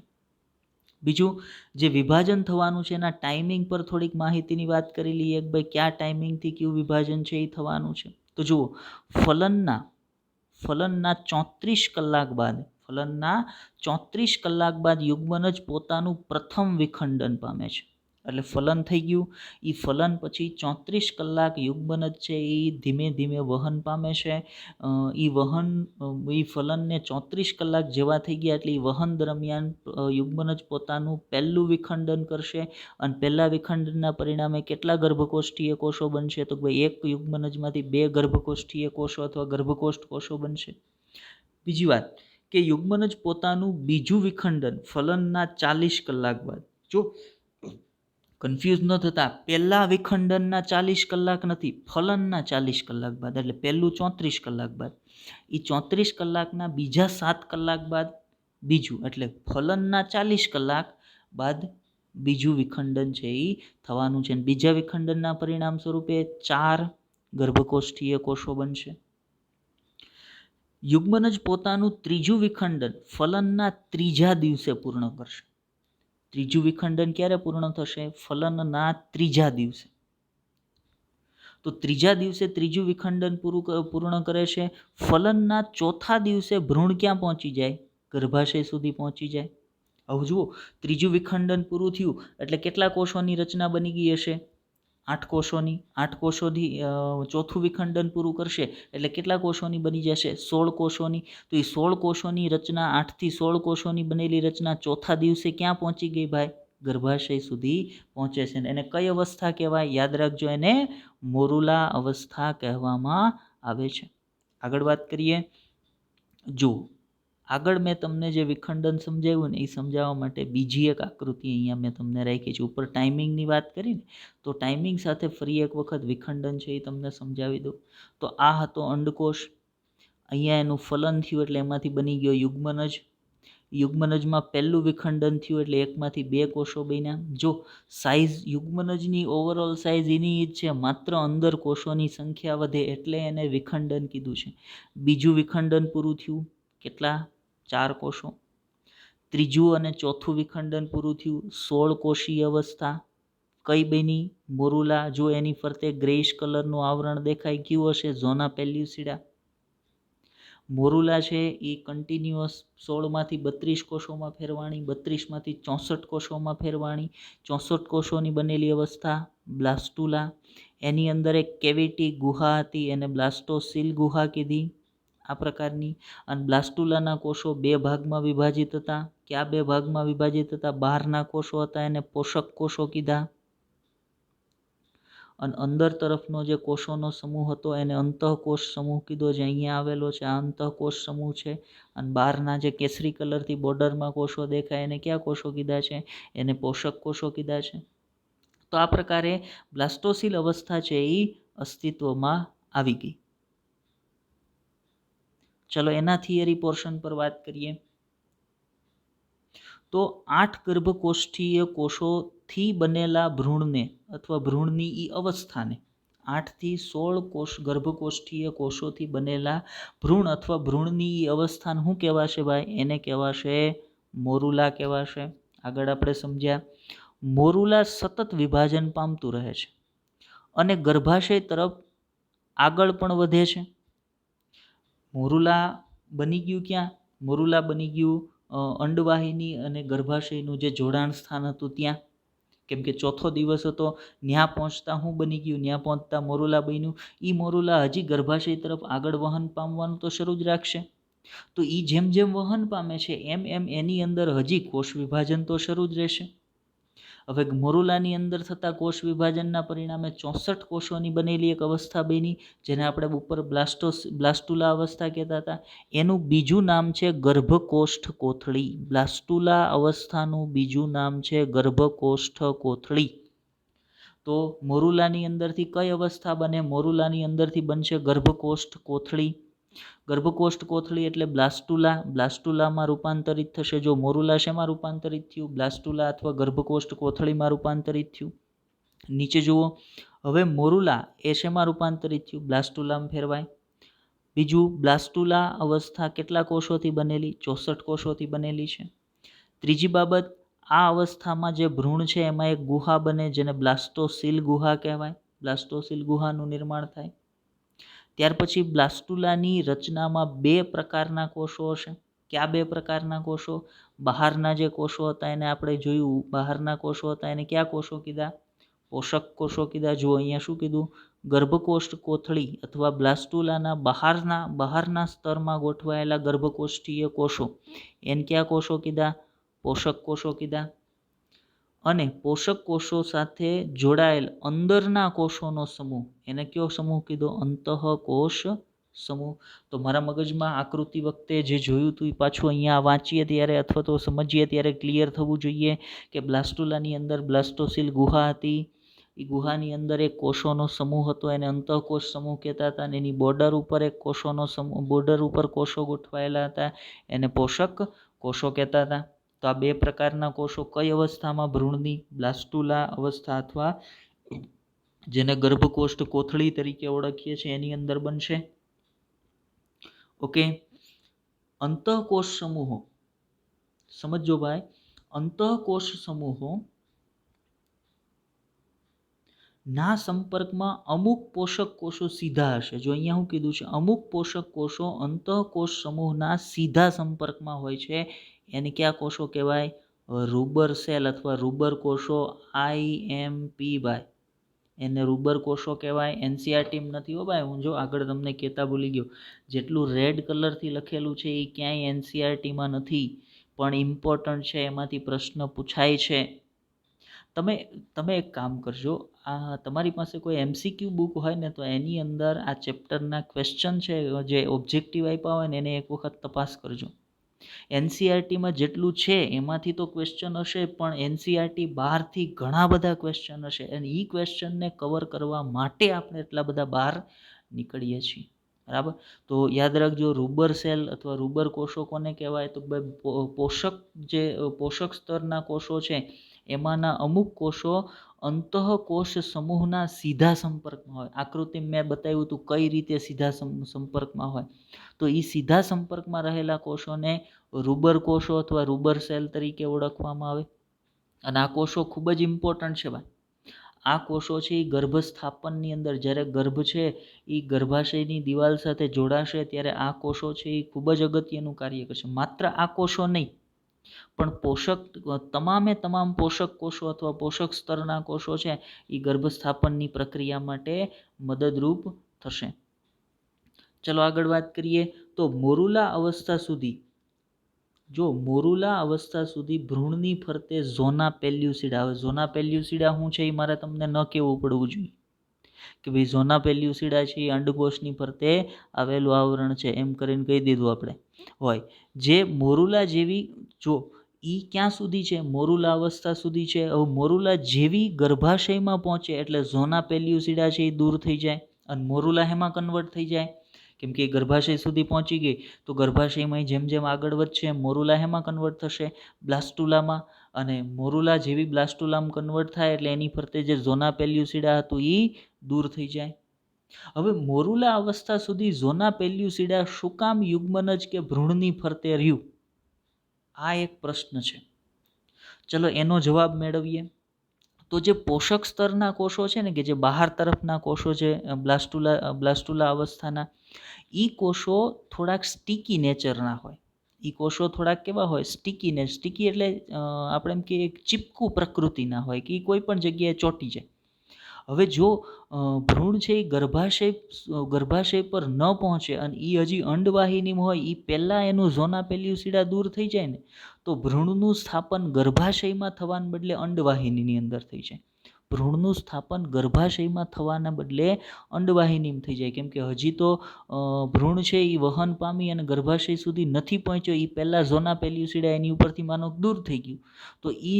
બીજું, જે વિભાજન થવાનું છે એના ટાઈમિંગ પર થોડીક માહિતીની વાત કરી લઈએ કે ભાઈ કયા ટાઈમિંગથી કયું વિભાજન છે એ થવાનું છે. તો જુઓ, ફલનના 34 કલાક બાદ, ફલનના 34 કલાક બાદ યુગ્મનજ પોતાનું પ્રથમ વિખંડન પામે છે. એટલે ફલન થઈ ગયું. એ ફલન પછી 34 કલાક યુગ્મનજ છે એ ધીમે ધીમે વહન પામે છે. એ ફલનને 34 કલાક જેવા થઈ ગયા એટલે એ વહન દરમિયાન યુગ્મનજ પોતાનું પહેલું વિખંડન કરશે અને પહેલા વિખંડનના પરિણામે કેટલા ગર્ભકોષ્ઠીય કોષો બનશે? તો ભાઈ એક યુગ્મનજમાંથી 2 ગર્ભકોષ્ઠીય કોષો અથવા ગર્ભકોષ્ઠ કોષો બનશે. બીજી વાત કે યુગ્મનજ પોતાનું બીજું વિખંડન ફલનના 40 કલાક બાદ, જો કન્ફ્યુઝ ન થતા, પહેલા વિખંડનના 40 કલાક નથી, ફલનના 40 કલાક બાદ, એટલે પહેલું 34 કલાક બાદ, એ 34 કલાકના બીજા 7 કલાક બાદ બીજું, એટલે ફલનના 40 કલાક બાદ બીજું વિખંડન છે એ થવાનું છે. બીજા વિખંડનના પરિણામ સ્વરૂપે 4 ગર્ભકોષ્ઠીય કોષો બનશે. યુગ્મનજ પોતાનું ત્રીજું વિખંડન ફલનના 3જા દિવસે પૂર્ણ કરશે. ત્રીજું વિખંડન ક્યારે પૂર્ણ થશે? ફલનના 3જા દિવસે. તો 3જા દિવસે ત્રીજું વિખંડન પૂર્ણ કરે છે. ફલનના 4થા દિવસે ભ્રૂણ ક્યાં પહોંચી જાય? ગર્ભાશય સુધી પહોંચી જાય. હવે જુઓ, ત્રીજું વિખંડન પૂરું થયું એટલે કેટલા કોષોની રચના બની ગઈ હશે? 8 કોષોની. 8 કોષોથી ચોથું વિખંડન પૂરું કરશે એટલે કેટલા કોષોની બની જશે? 16 કોષોની. તો એ 16 કોષોની રચના, 8 થી 16 કોષોની બનેલી રચના ચોથા દિવસે ક્યાં પહોંચી ગઈ ભાઈ? ગર્ભાશય સુધી પહોંચે છે. એને કઈ અવસ્થા કહેવાય? યાદ રાખજો, એને મોરુલા અવસ્થા કહેવામાં આવે છે. આગળ વાત કરીએ. જુઓ, આગળ મેં તમને જે વિખંડન સમજાવ્યું ને એ સમજાવવા માટે બીજી એક આકૃતિ અહીંયા મેં તમને રાખી છે. ઉપર ટાઈમિંગની વાત કરીને, તો ટાઈમિંગ સાથે ફરી એક વખત વિખંડન છે એ તમને સમજાવી દઉં. તો આ હતો અંડકોષ. અહીંયા એનું ફલન થયું એટલે એમાંથી બની ગયો યુગ્મનજ. યુગ્મનજમાં પહેલું વિખંડન થયું એટલે એકમાંથી 2 કોષો બન્યા. જો સાઇઝ યુગ્મનજની ઓવરઓલ સાઇઝ એની જ છે, માત્ર અંદર કોષોની સંખ્યા વધે એટલે એને વિખંડન કીધું છે. બીજું વિખંડન પૂરું થયું, કેટલા? 4 કોષો. ત્રીજું અને ચોથું વિખંડન પૂરું થયું, 16 કોષીય અવસ્થા. કઈ બની? મોરુલા. જો એની ફરતે ગ્રેઇશ કલરનું આવરણ દેખાય, કયું હશે? ઝોના પેલ્યુસિડા. મોરુલા છે એ કન્ટિન્યુઅસ 16માંથી 32 કોષોમાં ફેરવાણી, 32માંથી 64 કોષોમાં ફેરવાણી. 64 કોષોની બનેલી અવસ્થા બ્લાસ્ટુલા. એની અંદર એક કેવિટી ગુહા હતી, એને બ્લાસ્ટોસીલ ગુહા કીધી. આ પ્રકારની. અને બ્લાસ્ટુલાના કોષો 2 ભાગમાં વિભાજિત હતા. કયા 2 ભાગમાં વિભાજિત હતા? બહારના કોષો હતા એને પોષક કોષો કીધા, અને અંદર તરફનો જે કોષોનો સમૂહ હતો એને અંતઃકોષ સમૂહ કીધો, જે અહીંયા આવેલો છે. આ અંતઃકોષ સમૂહ છે. અને બહારના જે કેસરી કલરથી બોર્ડરમાં કોષો દેખાય એને કયા કોષો કીધા છે? એને પોષક કોષો કીધા છે. તો આ પ્રકારે બ્લાસ્ટોસીલ અવસ્થા છે એ અસ્તિત્વમાં આવી ગઈ. ચલો એના થિયરી પોર્શન પર વાત કરીએ. તો 8 ગર્ભકોષ્ઠીય કોષોથી બનેલા ભ્રૂણને અથવા ભ્રૂણની એ અવસ્થાને 8 થી 16 ગર્ભકોષ્ઠીય કોષોથી બનેલા ભ્રૂણ અથવા ભ્રૂણની એ અવસ્થાને શું કહેવાશે ભાઈ? એને કહેવાશે મોરુલા કહેવાશે. આગળ આપણે સમજ્યા, મોરુલા સતત વિભાજન પામતું રહે છે અને ગર્ભાશય તરફ આગળ પણ વધે છે. મોરુલા બની ગયું ક્યાં? મોરુલા બની ગયું અંડવાહિની અને ગર્ભાશયનું જે જોડાણ સ્થાન હતું ત્યાં. કેમ કે ચોથો દિવસ હતો, ત્યાં પહોંચતા શું બની ગયું? ત્યાં પહોંચતા મોરુલા બન્યું. એ મોરુલા હજી ગર્ભાશય તરફ આગળ વહન પામવાનું તો શરૂ જ રાખશે. તો એ જેમ જેમ વહન પામે છે એમ એમ એની અંદર હજી કોષ વિભાજન તો શરૂ જ રહેશે. હવે મોરુલાની અંદર થતા કોષ વિભાજનના પરિણામે 64 કોષોની બનેલી એક અવસ્થા બની, જેને આપણે ઉપર બ્લાસ્ટુલા અવસ્થા કહેતા હતા. એનું બીજું નામ છે ગર્ભકોષ્ઠ કોથળી. બ્લાસ્ટુલા અવસ્થાનું બીજું નામ છે ગર્ભકોષ્ઠ કોથળી. તો મોરુલાની અંદરથી કઈ અવસ્થા બને? મોરુલાની અંદરથી બનશે ગર્ભકોષ્ઠ કોથળી. ગર્ભકોષ્ઠ કોથળી એટલે બ્લાસ્ટુલા. બ્લાસ્ટુલામાં રૂપાંતરિત થશે. જો મોરુલા શેમાં રૂપાંતરિત થયું? બ્લાસ્ટુલા અથવા ગર્ભકોષ્ઠ કોથળીમાં રૂપાંતરિત થયું. નીચે જુઓ, હવે મોરુલા એ શેમાં રૂપાંતરિત થયું? બ્લાસ્ટુલામાં ફેરવાય. બીજું, બ્લાસ્ટુલા અવસ્થા કેટલા કોષોથી બનેલી? 64 કોષોથી બનેલી છે. ત્રીજી બાબત, આ અવસ્થામાં જે ભ્રૂણ છે એમાં એક ગુહા બને, જેને બ્લાસ્ટોસીલ ગુહા કહેવાય. બ્લાસ્ટોસીલ ગુહાનું નિર્માણ થાય. ત્યાર પછી બ્લાસ્ટુલાની રચનામાં 2 પ્રકારના કોષો હશે. કયા બે પ્રકારના કોષો? બહારના જે કોષો હતા એને આપણે જોયું, બહારના કોષો હતા એને કયા કોષો કીધા? પોષક કોષો કીધા. જો અહીંયા શું કીધું? ગર્ભકોષ્ઠ કોથળી અથવા બ્લાસ્ટુલાના બહારના સ્તરમાં ગોઠવાયેલા ગર્ભકોષ્ઠીય કોષો એને કયા કોષો કીધા? પોષક કોષો કીધા. અને પોષક કોષો સાથે જોડાયેલ અંદરના કોષોનો સમૂહ એને કયો સમૂહ કીધો? અંતઃકોષ સમૂહ. તો મારા મગજમાં આકૃતિ વખતે જે જોયું હતું એ પાછું અહીંયા વાંચીએ ત્યારે અથવા તો સમજીએ ત્યારે ક્લિયર થવું જોઈએ કે બ્લાસ્ટુલાની અંદર બ્લાસ્ટોસિલ ગુહા હતી. એ ગુહાની અંદર એક કોષોનો સમૂહ હતો, એને અંતઃકોષ સમૂહ કહેતા હતા. અને એની બોર્ડર ઉપર એક કોષોનો સમૂહ, બોર્ડર ઉપર કોષો ગોઠવાયેલા હતા, એને પોષક કોષો કહેતા હતા. તો આ બે પ્રકારના કોષો કઈ અવસ્થામાં? ભ્રૂણની બ્લાસ્ટુલા અવસ્થા અથવા જેને ગર્ભકોષ્ઠ કોથળી તરીકે ઓળખીએ છીએ એની અંદર બનશે. ઓકે, અંતઃકોષ સમૂહો સમજો ભાઈ. અંતઃકોષ સમૂહો ના સંપર્કમાં અમુક પોષક કોષો સીધા હશે. જો અહીંયા શું કીધું છે? અમુક પોષક કોષો અંતઃકોષ સમૂહના સીધા સંપર્કમાં હોય છે, એને કયા કોષો કહેવાય? રૂબર સેલ અથવા રૂબર કોષો. IMP ભાઈ, એને રૂબર કોષો કહેવાય. NCERT નથી હો ભાઈ, હું જો આગળ તમને કહેતા ભૂલી ગયો. જેટલું રેડ કલરથી લખેલું છે એ ક્યાંય NCERTમાં નથી, પણ ઇમ્પોર્ટન્ટ છે, એમાંથી પ્રશ્ન પૂછાય છે. તમે એક કામ કરજો, આ તમારી પાસે કોઈ MCQ બુક હોય ને તો એની અંદર આ ચેપ્ટરના ક્વેશ્ચન છે જે ઓબ્જેક્ટિવ આપ્યા હોય ને એને એક વખત તપાસ કરજો. NCERTમાં જેટલું છે એમાંથી તો ક્વેશ્ચન હશે, પણ NCERT બહારથી ઘણા બધા ક્વેશ્ચન હશે અને એ ક્વેશ્ચનને કવર કરવા માટે આપણે એટલા બધા બહાર નીકળીએ છીએ. બરાબર? તો યાદ રાખજો, રૂબર સેલ અથવા રૂબર કોષો કોને કહેવાય? તો પોષક સ્તરના કોષો છે એમાંના અમુક કોષો અંતઃકોષ સમૂહના સીધા સંપર્કમાં હોય. આકૃતિ મેં બતાવ્યું હતું કઈ રીતે સીધા સંપર્કમાં હોય. તો એ સીધા સંપર્કમાં રહેલા કોષોને રૂબર કોષો અથવા રૂબર સેલ તરીકે ઓળખવામાં આવે. અને આ કોષો ખૂબ જ ઇમ્પોર્ટન્ટ છે ભાઈ. આ કોષો છે એ ગર્ભસ્થાપનની અંદર જ્યારે ગર્ભ છે એ ગર્ભાશયની દિવાલ સાથે જોડાશે ત્યારે આ કોષો છે એ ખૂબ જ અગત્યનું કાર્ય કરશે. માત્ર આ કોષો નહીં, પણ તમામ પોષક કોષો અથવા પોષક સ્તરના કોષો છે એ ગર્ભસ્થાપનની પ્રક્રિયા માટે મદદરૂપ થશે. ચલો આગળ વાત કરીએ તો મોરુલા અવસ્થા સુધી ભ્રૂણની ફરતે ઝોના પેલ્યુસિડા. હવે ઝોના પેલ્યુસિડા શું છે એ મારે તમને ન કહેવું પડવું જોઈએ કે ભાઈ ઝોના પેલ્યુસિડા છે એ અંડકોષની ફરતે આવેલું આવરણ છે, એમ કરીને કહી દીધું આપણે હોય. જે મોરુલા જેવી, જો એ ક્યાં સુધી છે? મોરુલા અવસ્થા સુધી છે. હવે મોરુલા જેવી ગર્ભાશયમાં પહોંચે એટલે ઝોના પેલ્યુસિડા છે એ દૂર થઈ જાય અને મોરુલા હેમાં કન્વર્ટ થઈ જાય. કેમ કે ગર્ભાશય સુધી પહોંચી ગઈ તો ગર્ભાશયમાં જેમ જેમ આગળ વધશે મોરુલા હેમાં કન્વર્ટ થશે? બ્લાસ્ટુલામાં. અને મોરુલા જેવી બ્લાસ્ટુલામાં કન્વર્ટ થાય એટલે એની ફરતે જે ઝોના પેલ્યુસિડા હતું એ દૂર થઈ જાય. હવે મોરુલા અવસ્થા સુધી ઝોના પેલ્યુસિડા શું કામ યુગ્મનજ કે ભ્રૂણની ફરતે રહ્યું? આ એક પ્રશ્ન છે. ચલો એનો જવાબ મેળવીએ. તો જે પોષક સ્તરના કોષો છે ને, કે જે બહાર તરફના કોષો છે બ્લાસ્ટુલા અવસ્થાના, એ કોષો થોડાક સ્ટીકી નેચરના હોય. એ કોષો થોડાક કેવા હોય? સ્ટીકી એટલે આપણે એમ કે એક ચીપકું પ્રકૃતિના હોય કે કોઈ પણ જગ્યાએ ચોંટી જાય. હવે જો ભ્રૂણ છે એ ગર્ભાશય પર ન પહોંચે અને એ હજી અંડવાહિનીમાં હોય, એ પહેલાં એનું ઝોના પેલ્યુસિડા દૂર થઈ જાય ને તો ભ્રૂણનું સ્થાપન ગર્ભાશયમાં થવાને બદલે અંડવાહિનીની અંદર થઈ જાય. ભ્રૂણનું સ્થાપન ગર્ભાશયમાં થવાના બદલે અંડવાહિનીમાં થઈ જાય. કેમ કે હજી તો ભ્રૂણ છે એ વહન પામી અને ગર્ભાશય સુધી નથી પહોંચ્યો, એ પહેલાં ઝોના પેલ્યુસિડા એની ઉપરથી માનો દૂર થઈ ગયું તો એ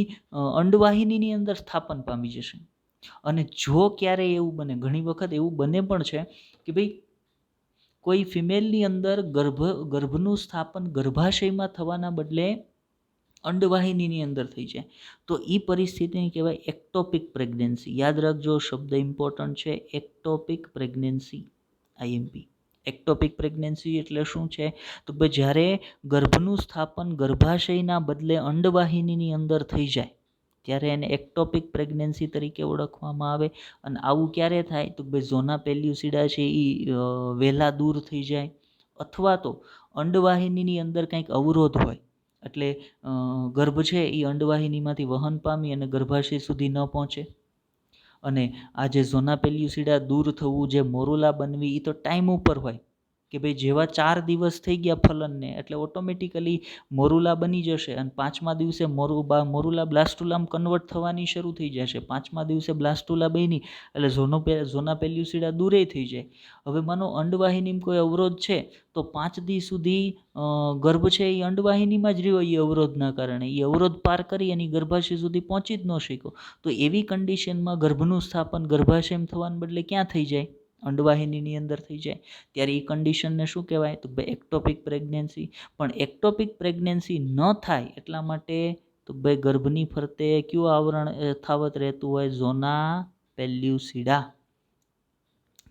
અંડવાહિનીની અંદર સ્થાપન પામી જશે. અને જો ક્યારેય એવું બને, ઘણી વખત એવું બને પણ છે કે ભાઈ કોઈ ફિમેલની અંદર ગર્ભનું સ્થાપન ગર્ભાશયમાં થવાના બદલે અંડવાહિનીની અંદર થઈ જાય તો એ પરિસ્થિતિને કહેવાય એક્ટોપિક પ્રેગ્નન્સી. યાદ રાખજો, શબ્દ ઇમ્પોર્ટન્ટ છે, ectopic pregnancy, IMP. Ectopic pregnancy એટલે શું છે? તો ભાઈ જ્યારે ગર્ભનું સ્થાપન ગર્ભાશયના બદલે અંડવાહિનીની અંદર થઈ જાય ત્યારે એને એક્ટોપિક પ્રેગ્નન્સી તરીકે ઓળખવામાં આવે. અને આવું ક્યારે થાય? તો ભાઈ ઝોના પેલ્યુસિડા છે એ વહેલા દૂર થઈ જાય અથવા તો અંડવાહિનીની અંદર કંઈક અવરોધ હોય એટલે ગર્ભ છે એ અંડવાહિનીમાંથી વહન પામી અને ગર્ભાશય સુધી ન પહોંચે. અને આ જે ઝોના પેલ્યુસિડા દૂર થવું, જે મોરુલા બનવી, એ તો ટાઈમ ઉપર હોય કે ભાઈ જેવા 4 દિવસ થઈ ગયા ફલનને એટલે ઓટોમેટિકલી મોરુલા બની જશે અને 5મા દિવસે મોરુલા બ્લાસ્ટુલામ કન્વર્ટ થવાની શરૂ થઈ જશે. 5મા દિવસે બ્લાસ્ટુલા બની એટલે ઝોના પેલ્યુસિડા દૂરે થઈ જાય. હવે માનો અંડવાહિનીમાં કોઈ અવરોધ છે તો 5 દિવસ સુધી ગર્ભ છે એ અંડવાહિનીમાં જ રહ્યો, એ અવરોધના કારણે એ અવરોધ પાર કરી એની ગર્ભાશય સુધી પહોંચી જ ન શક્યો. તો એવી કન્ડિશનમાં ગર્ભનું સ્થાપન ગર્ભાશયમાં થવાને બદલે ક્યાં થઈ જાય? અંડવાહિનીની અંદર થઈ જાય. ત્યારે એ કન્ડિશનને શું કહેવાય? તો ભાઈ એક્ટોપિક પ્રેગ્નન્સી. પણ એક્ટોપિક પ્રેગ્નન્સી ન થાય એટલા માટે તો ભાઈ ગર્ભની ફરતે કયું આવરણ યથાવત રહેતું હોય? ઝોના પેલ્યુસિડા.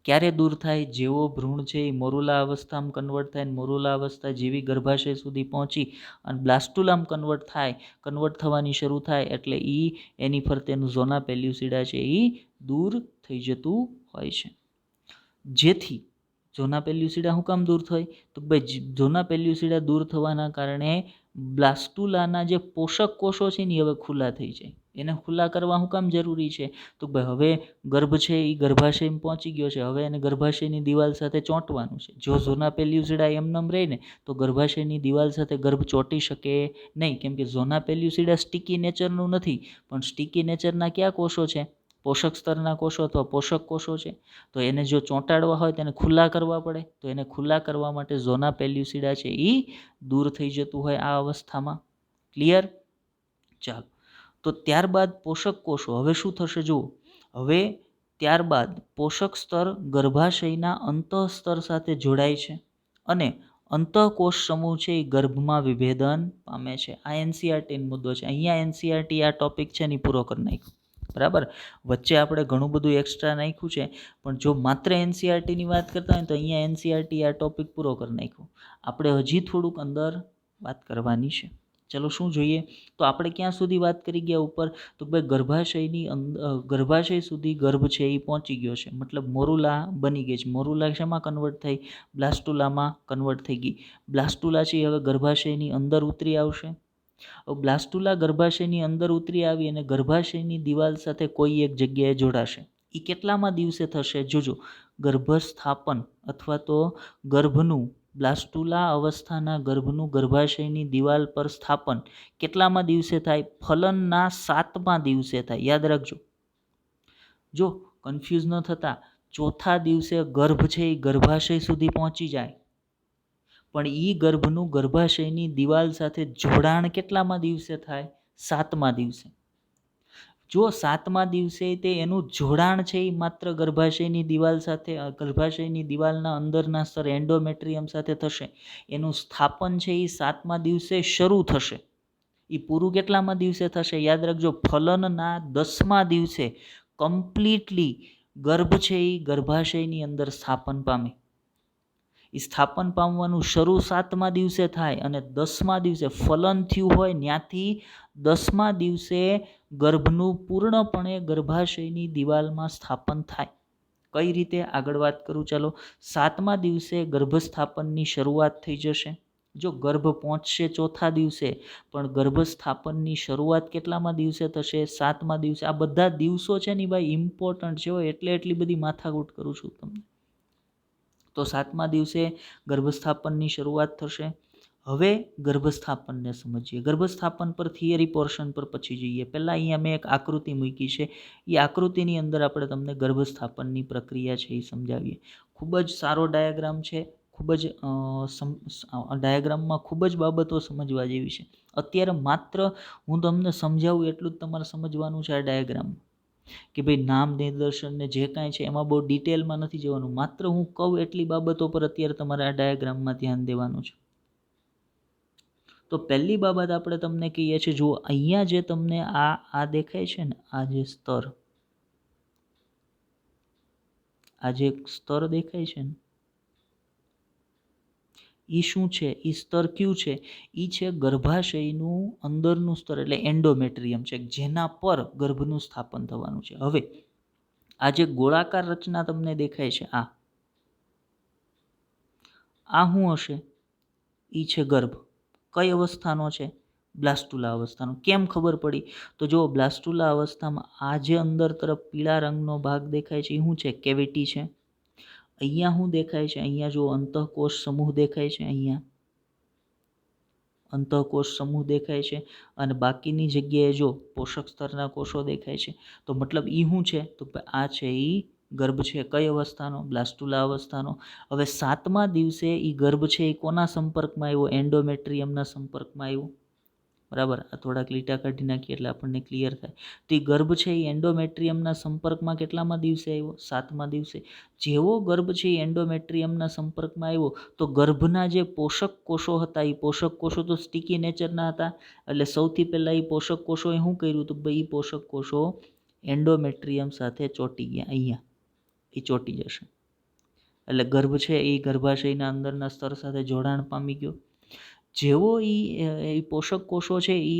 ક્યારે દૂર થાય? જેવો ભ્રૂણ છે એ મોરુલા અવસ્થામાં કન્વર્ટ થાય, મોરુલા અવસ્થા જેવી ગર્ભાશય સુધી પહોંચી અને બ્લાસ્ટુલામ કન્વર્ટ થવાની શરૂ થાય એટલે એની ફરતેનું ઝોના પેલ્યુસિડા છે એ દૂર થઈ જતું હોય છે. જેથી ઝોના પેલ્યુસિડા શું કામ દૂર થાય? તો ભાઈ ઝોના પેલ્યુસિડા દૂર થવાના કારણે બ્લાસ્ટુલાના જે પોષક કોષો છે ને હવે ખુલ્લા થઈ જાય. એને ખુલ્લા કરવા શું કામ જરૂરી છે? તો ભાઈ હવે ગર્ભ છે એ ગર્ભાશયમાં પહોંચી ગયો છે, હવે એને ગર્ભાશયની દિવાલ સાથે ચોંટવાનું છે. જો ઝોના પેલ્યુસિડા એમનેમ રહે ને તો ગર્ભાશયની દિવાલ સાથે ગર્ભ ચોંટી શકે નહીં, કેમ કે ઝોના પેલ્યુસિડા સ્ટીકી નેચરનું નથી, પણ સ્ટીકી નેચરના કયા કોષો છે? પોષક સ્તરના કોષો અથવા પોષક કોષો છે. તો એને જો ચોંટાડવા હોય તો એને ખુલ્લા કરવા પડે. તો એને ખુલ્લા કરવા માટે ઝોના પેલ્યુસિડા છે એ દૂર થઈ જતું હોય આ અવસ્થામાં. ક્લિયર? ચાલો, તો ત્યારબાદ પોષક કોષો હવે શું થશે? જુઓ, હવે ત્યારબાદ પોષક સ્તર ગર્ભાશયના અંતઃસ્તર સાથે જોડાય છે અને અંતઃકોષ સમૂહ છે એ ગર્ભમાં વિભેદન પામે છે. આ એનસીઆરટી મુદ્દો છે. અહીંયા એનસીઆરટી આ ટોપિક છે ને પૂરો કરી નાખ્યો. બરાબર, વચ્ચે આપણે ઘણું બધું એક્સ્ટ્રા નાખ્યું છે, પણ જો માત્ર એનસીઆરટીની વાત કરતા હોય તો અહીંયા એનસીઆરટી આ ટોપિક પૂરો કરી નાખ્યો. આપણે હજી થોડુંક અંદર વાત કરવાની છે. ચલો શું જોઈએ? તો આપણે ક્યાં સુધી વાત કરી ગયા ઉપર? તો ભાઈ ગર્ભાશય સુધી ગર્ભ છે એ પહોંચી ગયો છે, મતલબ મોરુલા બની ગઈ છે. મોરુલા શેમાં કન્વર્ટ થઈ? બ્લાસ્ટુલામાં કન્વર્ટ થઈ ગઈ. બ્લાસ્ટુલા છે હવે ગર્ભાશયની અંદર ઉતરી આવશે. બ્લાસ્ટુલા ગર્ભાશયની અંદર ઉતરી આવી અને ગર્ભાશયની દિવાલ સાથે કોઈ એક જગ્યાએ જોડાશે. એ કેટલામાં દિવસે થશે? જોજો, ગર્ભસ્થાપન અથવા તો ગર્ભનું બ્લાસ્ટુલા અવસ્થાના ગર્ભનું ગર્ભાશયની દિવાલ પર સ્થાપન કેટલામાં દિવસે થાય? ફલનના 7મા દિવસે થાય. યાદ રાખજો, જો કન્ફ્યુઝ ન થતા, ચોથા દિવસે ગર્ભ છે એ ગર્ભાશય સુધી પહોંચી જાય, પણ એ ગર્ભનું ગર્ભાશયની દિવાલ સાથે જોડાણ કેટલામાં દિવસે થાય? 7મા દિવસે. જો 7મા દિવસે તે એનું જોડાણ છે એ માત્ર ગર્ભાશયની દિવાલ સાથે, ગર્ભાશયની દિવાલના અંદરના સ્તર એન્ડોમેટ્રિયમ સાથે થશે. એનું સ્થાપન છે એ 7મા દિવસે શરૂ થશે. એ પૂરું કેટલામાં દિવસે થશે? યાદ રાખજો, ફલનના 10મા દિવસે કમ્પ્લીટલી ગર્ભ છે એ ગર્ભાશયની અંદર સ્થાપન પામે. એ સ્થાપન પામવાનું શરૂ 7મા દિવસે થાય અને 10મા દિવસે ફલન થયું હોય ત્યાંથી 10મા દિવસે ગર્ભનું પૂર્ણપણે ગર્ભાશયની દિવાલમાં સ્થાપન થાય. કઈ રીતે? આગળ વાત કરું. ચાલો, 7મા દિવસે ગર્ભસ્થાપનની શરૂઆત થઈ જશે. જો ગર્ભ પહોંચશે ચોથા દિવસે, પણ ગર્ભસ્થાપનની શરૂઆત કેટલામાં દિવસે થશે? 7મા દિવસે. આ બધા દિવસો છે ને ભાઈ ઇમ્પોર્ટન્ટ છે, એટલે એટલી બધી માથાકૂટ કરું છું તમને. તો 7મા દિવસે ગર્ભસ્થાપનની શરૂઆત થશે. હવે ગર્ભસ્થાપનને સમજીએ. ગર્ભસ્થાપન પર થિયરી પોર્શન પર પછી જઈએ. પહેલાં અહીંયા મેં એક આકૃતિ મૂકી છે, એ આકૃતિની અંદર આપણે તમને ગર્ભસ્થાપનની પ્રક્રિયા છે એ સમજાવીએ. ખૂબ જ સારો ડાયાગ્રામ છે, ખૂબ જ ડાયાગ્રામમાં ખૂબ જ બાબતો સમજવા જેવી છે. અત્યારે માત્ર હું તમને સમજાવું એટલું જ તમારે સમજવાનું છે આ ડાયાગ્રામમાં, કે ભાઈ નામ નિદર્શન ને જે કાંઈ છે એમાં બહુ ડિટેલમાં નથી જવાનું. માત્ર હું કહું એટલી બાબતો પર અત્યારે તમારે આ ડાયાગ્રામમાં ધ્યાન દેવાનું છે. તો પહેલી બાબત આપણે તમને કહીએ છીએ, જુઓ અહીંયા જે તમને આ દેખાય છે ને, આ જે સ્તર, આ જે સ્તર દેખાય છે ને, એ શું છે? એ સ્તર કયું છે? એ છે ગર્ભાશયનું અંદરનું સ્તર, એટલે એન્ડોમેટ્રિયમ છે, જેના પર ગર્ભનું સ્થાપન થવાનું છે. હવે આ જે ગોળાકાર રચના તમને દેખાય છે, આ શું હશે? એ છે ગર્ભ. કઈ અવસ્થાનો છે? બ્લાસ્ટુલા અવસ્થાનો. કેમ ખબર પડી? તો જો બ્લાસ્ટુલા અવસ્થામાં આ જે અંદર તરફ પીળા રંગનો ભાગ દેખાય છે એ શું છે? કેવિટી છે. અહીંયા શું દેખાય છે? અહીંયા જો અંતઃકોષ સમૂહ દેખાય છે. અહીંયા અંતઃકોષ સમૂહ દેખાય છે અને બાકીની જગ્યાએ જો પોષક સ્તરના કોષો દેખાય છે. તો મતલબ એ શું છે? તો આ છે એ ગર્ભ છે. કઈ અવસ્થાનો? બ્લાસ્ટુલા અવસ્થાનો. હવે 7મા દિવસે એ ગર્ભ છે એ કોના સંપર્કમાં આવ્યો? એન્ડોમેટ્રિયમના સંપર્કમાં આવ્યો. બરાબર. આ થોડાક લીટા કાઢી નાખીએ એટલે આપણને ક્લિયર થાય. તો એ ગર્ભ છે એ એન્ડોમેટ્રિયમના સંપર્કમાં કેટલામાં દિવસે આવ્યો? 7મા દિવસે. જેવો ગર્ભ છે એ એન્ડોમેટ્રિયમના સંપર્કમાં આવ્યો તો ગર્ભના જે પોષક કોષો હતા એ પોષક કોષો તો સ્ટીકી નેચરના હતા. એટલે સૌથી પહેલાં એ પોષક કોષોએ શું કર્યું? તો ભાઈ એ પોષક કોષો એન્ડોમેટ્રિયમ સાથે ચોંટી ગયા. અહીંયા એ ચોંટી જશે એટલે ગર્ભ છે એ ગર્ભાશયના અંદરના સ્તર સાથે જોડાણ પામી ગયો. જેવો એ પોષક કોષો છે એ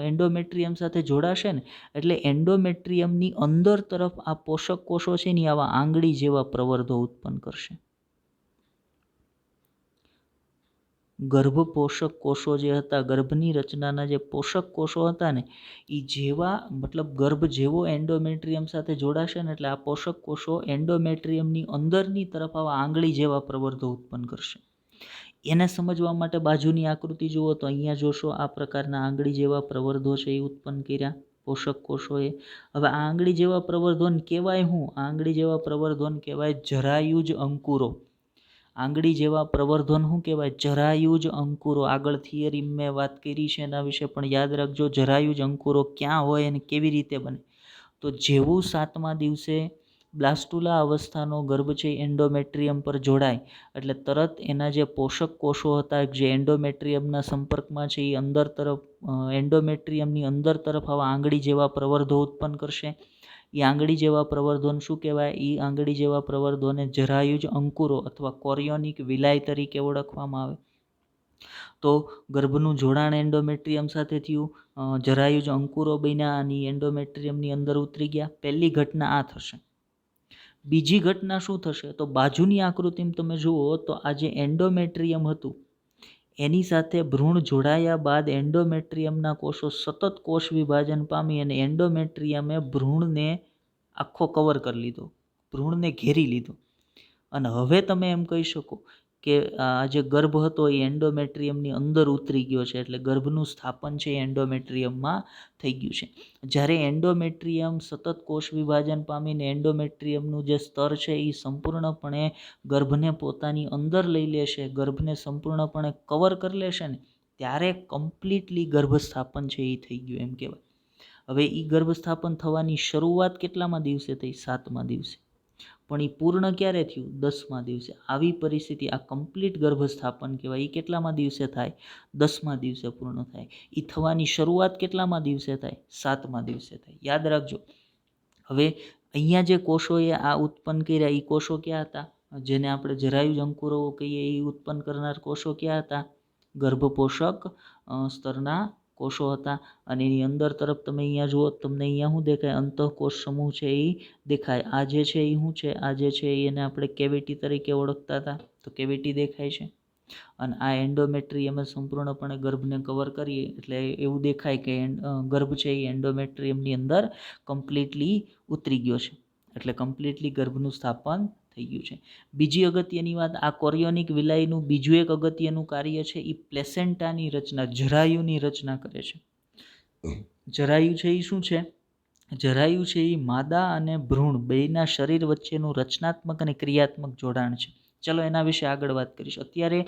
એન્ડોમેટ્રિયમ સાથે જોડાશે ને એટલે એન્ડોમેટ્રિયમની અંદર તરફ આ પોષક કોષો છે ને આવા આંગળી જેવા પ્રવર્ધો ઉત્પન્ન કરશે. ગર્ભ પોષક કોષો જે હતા, ગર્ભની રચનાના જે પોષક કોષો હતા ને એ જેવા મતલબ ગર્ભ જેવો એન્ડોમેટ્રિયમ સાથે જોડાશે ને એટલે આ પોષક કોષો એન્ડોમેટ્રિયમની અંદરની તરફ આવા આંગળી જેવા પ્રવર્ધો ઉત્પન્ન કરશે. એને સમજવા માટે બાજુની આકૃતિ જુઓ તો અહીંયા જોશો આ પ્રકારના આંગળી જેવા પ્રવર્ધો છે એ ઉત્પન્ન કર્યા પોષક કોષોએ. હવે આ આંગળી જેવા પ્રવર્ધોને કહેવાય શું? આંગળી જેવા પ્રવર્ધોને કહેવાય જરાયુજ અંકુરો. આંગળી જેવા પ્રવર્ધોને શું કહેવાય? જરાયુજ અંકુરો. આગળ થિયરી મેં વાત કરી છે એના વિશે પણ યાદ રાખજો. જરાયુજ અંકુરો ક્યાં હોય અને કેવી રીતે બને? તો જેવું 7મા દિવસે બ્લાસ્ટુલા અવસ્થાનો ગર્ભ છે એન્ડોમેટ્રિયમ પર જોડાય એટલે તરત એના જે પોષક કોષો હતા જે એન્ડોમેટ્રિયમના સંપર્કમાં છે એ અંદર તરફ એન્ડોમેટ્રિયમની અંદર તરફ આવા આંગળી જેવા પ્રવર્ધો ઉત્પન્ન કરશે. એ આંગળી જેવા પ્રવર્ધોને શું કહેવાય? એ આંગળી જેવા પ્રવર્ધોને જરાયુજ અંકુરો અથવા કોરિયોનિક વિલાય તરીકે ઓળખવામાં આવે. તો ગર્ભનું જોડાણ એન્ડોમેટ્રિયમ સાથે થયું, જરાયુજ અંકુરો બન્યા અને એન્ડોમેટ્રિયમની અંદર ઉતરી ગયા. પહેલી ઘટના આ થશે. બીજી ઘટના શું થશે? તો બાજુની આકૃતિમાં તમે જુઓ તો આ જે એન્ડોમેટ્રિયમ હતું એની સાથે ભ્રૂણ જોડાયા બાદ એન્ડોમેટ્રિયમના કોષો સતત કોષ વિભાજન પામી અને એન્ડોમેટ્રિયમે ભ્રૂણને આખો કવર કરી લીધો, ભ્રૂણને ઘેરી લીધો. અને હવે તમે એમ કહી શકો કે આ જે ગર્ભ હતો એ એન્ડોમેટ્રિયમની અંદર ઉતરી ગયો છે એટલે ગર્ભનું સ્થાપન છે એન્ડોમેટ્રિયમમાં થઈ ગયું છે. જ્યારે એન્ડોમેટ્રિયમ સતત કોષ વિભાજન પામીને એન્ડોમેટ્રિયમનું જે સ્તર છે એ સંપૂર્ણપણે ગર્ભને પોતાની અંદર લઈ લેશે, ગર્ભને સંપૂર્ણપણે કવર કરી લેશે ને ત્યારે કમ્પ્લીટલી ગર્ભસ્થાપન છે એ થઈ ગયું એમ કહેવાય. હવે એ ગર્ભસ્થાપન થવાની શરૂઆત કેટલામાં દિવસે થઈ? 7મા દિવસે. પણ એ પૂર્ણ ક્યારે થયું? 10મા દિવસે. આવી પરિસ્થિતિ આ કમ્પ્લીટ ગર્ભસ્થાપન કહેવાય. એ કેટલામાં દિવસે થાય? 10મા દિવસે પૂર્ણ થાય. એ થવાની શરૂઆત કેટલામાં દિવસે થાય? 7મા દિવસે થાય. યાદ રાખજો. હવે અહીંયા જે કોષોએ આ ઉત્પન્ન કર્યા એ કોષો ક્યાં હતા? જેને આપણે જરાયુજ અંકુરો કહીએ એ ઉત્પન્ન કરનાર કોષો ક્યાં હતા? ગર્ભપોષક સ્તરના કોષો હતા. અને એની અંદર તરફ તમે અહીંયા જુઓ તમને અહીંયા શું દેખાય? અંતઃકોષ સમૂહ છે એ દેખાય. આ જે છે એ શું છે? આ જે છે એને આપણે કેવિટી તરીકે ઓળખતા હતા તો કેવિટી દેખાય છે. અને આ એન્ડોમેટ્રિયમે સંપૂર્ણપણે ગર્ભને કવર કરીએ એટલે એવું દેખાય કે ગર્ભ છે એ એન્ડોમેટ્રિયમની અંદર કમ્પ્લીટલી ઉતરી ગયો છે એટલે કમ્પ્લીટલી ગર્ભનું સ્થાપન થઈ ગયું છે. બીજી અગત્યની વાત, આ કોરિયોનિક વિલાયનું બીજું એક અગત્યનું કાર્ય છે એ પ્લેસેન્ટાની રચના, જરાયુની રચના કરે છે. જરાયુ છે એ શું છે? જરાયુ છે એ માદા અને ભ્રૂણ બેયના શરીર વચ્ચેનું રચનાત્મક અને ક્રિયાત્મક જોડાણ છે. ચલો એના વિશે આગળ વાત કરીશ. અત્યારે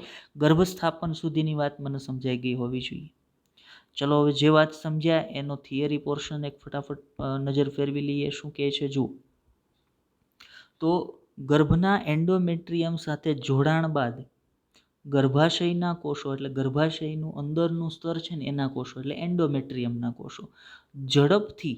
ગર્ભસ્થાપન સુધીની વાત મને સમજાઈ ગઈ હોવી જોઈએ. ચલો હવે જે વાત સમજ્યા એનો થિયરી પોર્શન એક ફટાફટ નજર ફેરવી લઈએ. શું કહે છે જુઓ. તો ગર્ભના એન્ડોમેટ્રિયમ સાથે જોડાણ બાદ ગર્ભાશયના કોષો એટલે ગર્ભાશયનું અંદરનું સ્તર છે ને એના કોષો એટલે એન્ડોમેટ્રિયમના કોષો ઝડપથી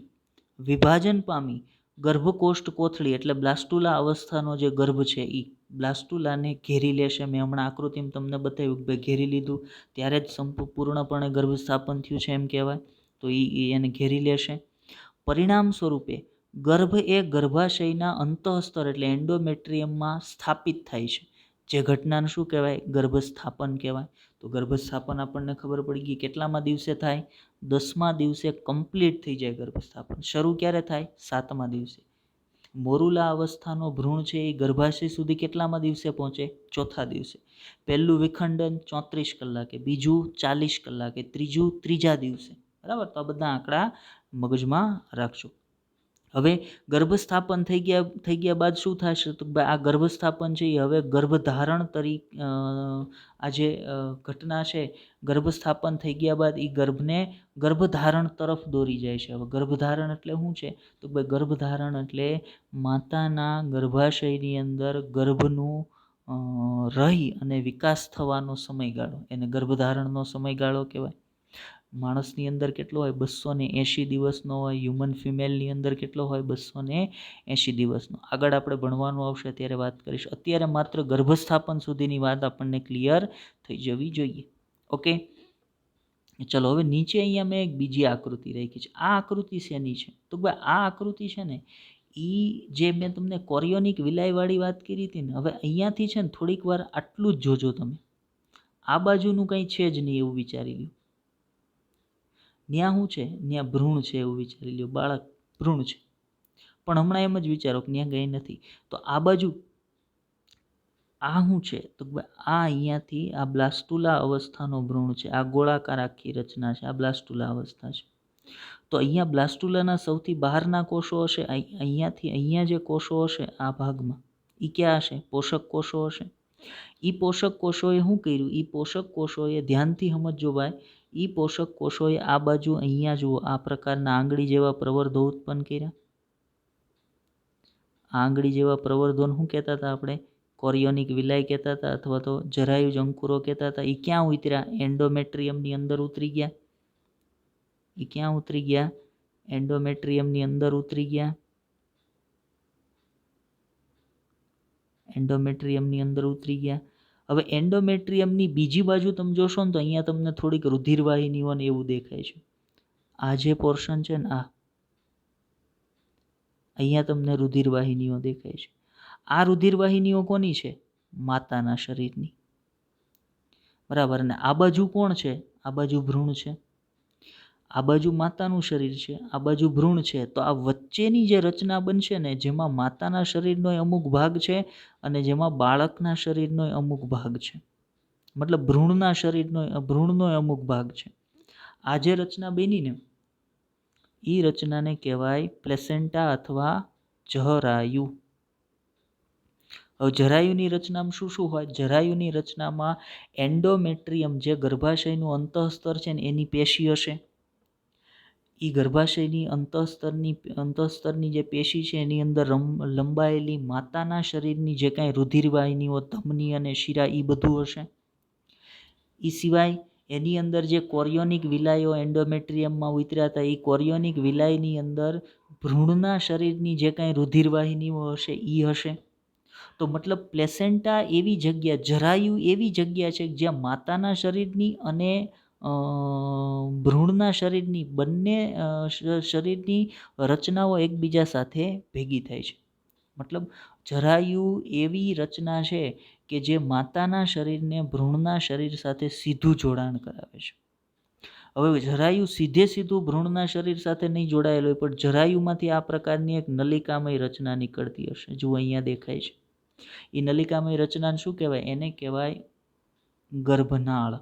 વિભાજન પામી ગર્ભકોષ્ઠ કોથળી એટલે બ્લાસ્ટુલા અવસ્થાનો જે ગર્ભ છે એ બ્લાસ્ટુલાને ઘેરી લેશે. મેં હમણાં આકૃતિમાં તમને બતાવ્યું કે ઘેરી લીધું ત્યારે જ પૂર્ણપણે ગર્ભસ્થાપન થયું છે એમ કહેવાય. તો એને ઘેરી લેશે. પરિણામ સ્વરૂપે ગર્ભ એ ગર્ભાશયના અંતઃસ્તર એટલે એન્ડોમેટ્રિયમમાં સ્થાપિત થાય છે. જે ઘટનાને શું કહેવાય? ગર્ભસ્થાપન કહેવાય. તો ગર્ભસ્થાપન આપણને ખબર પડી ગઈ કેટલામાં દિવસે થાય, 10મા દિવસે કમ્પ્લીટ થઈ જાય ગર્ભસ્થાપન. શરૂ ક્યારે થાય? 7મા દિવસે. મોરુલા અવસ્થાનો ભ્રૂણ છે એ ગર્ભાશય સુધી કેટલામાં દિવસે પહોંચે? 4થા દિવસે. પહેલું વિખંડન 34 કલાકે, બીજું 40 કલાકે, ત્રીજું 3જા દિવસે. બરાબર, તો આ બધા આંકડા મગજમાં રાખજો. હવે ગર્ભસ્થાપન થઈ ગયા બાદ શું થશે? તો આ ગર્ભસ્થાપન છે એ હવે ગર્ભધારણ તરીકે આ જે ઘટના છે, ગર્ભસ્થાપન થઈ ગયા બાદ એ ગર્ભને ગર્ભધારણ તરફ દોરી જાય છે. હવે ગર્ભધારણ એટલે શું છે? તો ભાઈ ગર્ભધારણ એટલે માતાના ગર્ભાશયની અંદર ગર્ભનું રહી અને વિકાસ થવાનો સમયગાળો, એને ગર્ભધારણનો સમયગાળો કહેવાય. માણસની અંદર કેટલો હોય? 280 દિવસનો હોય. હ્યુમન ફિમેલની અંદર કેટલો હોય? 280 દિવસનો. આગળ આપણે ભણવાનું આવશે ત્યારે વાત કરીશ. અત્યારે માત્ર ગર્ભસ્થાપન સુધીની વાત આપણને ક્લિયર થઈ જવી જોઈએ. ઓકે, ચલો હવે નીચે અહીંયા મેં એક બીજી આકૃતિ રાખી છે. આ આકૃતિ શેની છે? તો ભાઈ આ આકૃતિ છે ને એ જે મેં તમને કોરિયોનિક વિલાયવાળી વાત કરી હતી ને, હવે અહીંયાથી છે ને થોડીક વાર આટલું જ જોજો તમે. આ બાજુનું કંઈ છે જ નહીં એવું વિચારી લ્યો. ત્યાં શું છે? ત્યાં ભ્રૂણ છે એવું વિચારી લ્યો, બાળક ભ્રૂણ છે. પણ હમણાં એમ જ વિચારો કે ત્યાં કંઈ નથી. તો આ બાજુ આ શું છે? તો આ અહીંયાથી આ બ્લાસ્ટુલા અવસ્થાનો ભ્રૂણ છે. આ ગોળાકાર આખી રચના છે, આ બ્લાસ્ટુલા અવસ્થા છે. તો અહીંયા બ્લાસ્ટુલાના સૌથી બહારના કોષો હશે, અહીંયાથી અહીંયા જે કોષો હશે આ ભાગમાં, એ ક્યાં હશે? પોષક કોષો હશે. એ પોષક કોષોએ શું કર્યું? એ પોષક કોષોએ ધ્યાનથી સમજો ભાઈ, એ પોષક કોષોએ આ બાજુ અહીંયા જુઓ આ પ્રકારના આંગળી જેવા પ્રવર્ધો ઉત્પન્ન કર્યા. આ આંગળી જેવા પ્રવર્ધોને શું કહેતા હતા આપણે? કોરિયોનિક વિલાય કહેતા હતા, અથવા તો જરાયુજ અંકુરો કહેતા હતા. એ ક્યાં ઉતર્યા? એન્ડોમેટ્રિયમની અંદર ઉતરી ગયા. એ ક્યાં ઉતરી ગયા? એન્ડોમેટ્રિયમની અંદર ઉતરી ગયા. એન્ડોમેટ્રિયમની અંદર ઉતરી ગયા. હવે એન્ડોમેટ્રિયમની બીજી બાજુ તમે જોશો ને તો અહીંયા તમને થોડીક રુધિરવાહિનીઓ ને એવું દેખાય છે. આ જે પોર્શન છે ને, આ અહીંયા તમને રુધિરવાહિનીઓ દેખાય છે. આ રુધિરવાહિનીઓ કોની છે? માતાના શરીરની. બરાબર. અને આ બાજુ કોણ છે? આ બાજુ ભ્રૂણ છે. આ બાજુ માતાનું શરીર છે, આ બાજુ ભ્રૂણ છે. તો આ વચ્ચેની જે રચના બનશે ને, જેમાં માતાના શરીરનો અમુક ભાગ છે અને જેમાં બાળકના શરીરનો અમુક ભાગ છે, મતલબ ભ્રૂણનો અમુક ભાગ છે. આ જે રચના બની ને એ રચનાને કહેવાય પ્લેસેન્ટા અથવા જરાયુ. હવે જરાયુની રચનામાં શું શું હોય? જરાયુની રચનામાં એન્ડોમેટ્રિયમ જે ગર્ભાશયનું અંતઃસ્તર છે ને એની પેશી હશે. એ ગર્ભાશયની અંતઃસ્તરની જે પેશી છે એની અંદર લંબાયેલી માતાના શરીરની જે કાંઈ રુધિરવાહિનીઓ, ધમની અને શિરા એ બધું હશે. એ સિવાય એની અંદર જે કોરિયોનિક વિલાયો એન્ડોમેટ્રિયમમાં ઉતર્યા હતા, એ કોરિયોનિક વિલાયની અંદર ભ્રૂણના શરીરની જે કાંઈ રુધિરવાહિનીઓ હશે એ હશે. તો મતલબ પ્લેસેન્ટા એવી જગ્યા, જરાયુ એવી જગ્યા છે જ્યાં માતાના શરીરની અને ભ્રૂણના શરીરની બંને શરીરની રચનાઓ એકબીજા સાથે ભેગી થાય છે. મતલબ જરાયુ એવી રચના છે કે જે માતાના શરીરને ભ્રૂણના શરીર સાથે સીધું જોડાણ કરાવે છે. હવે જરાયુ સીધું ભ્રૂણના શરીર સાથે નહીં જોડાયેલું હોય, પણ જરાયુમાંથી આ પ્રકારની એક નલિકામય રચના નીકળતી હશે. જુઓ અહીંયા દેખાય છે. એ નલિકામય રચનાને શું કહેવાય? એને કહેવાય ગર્ભનાળ.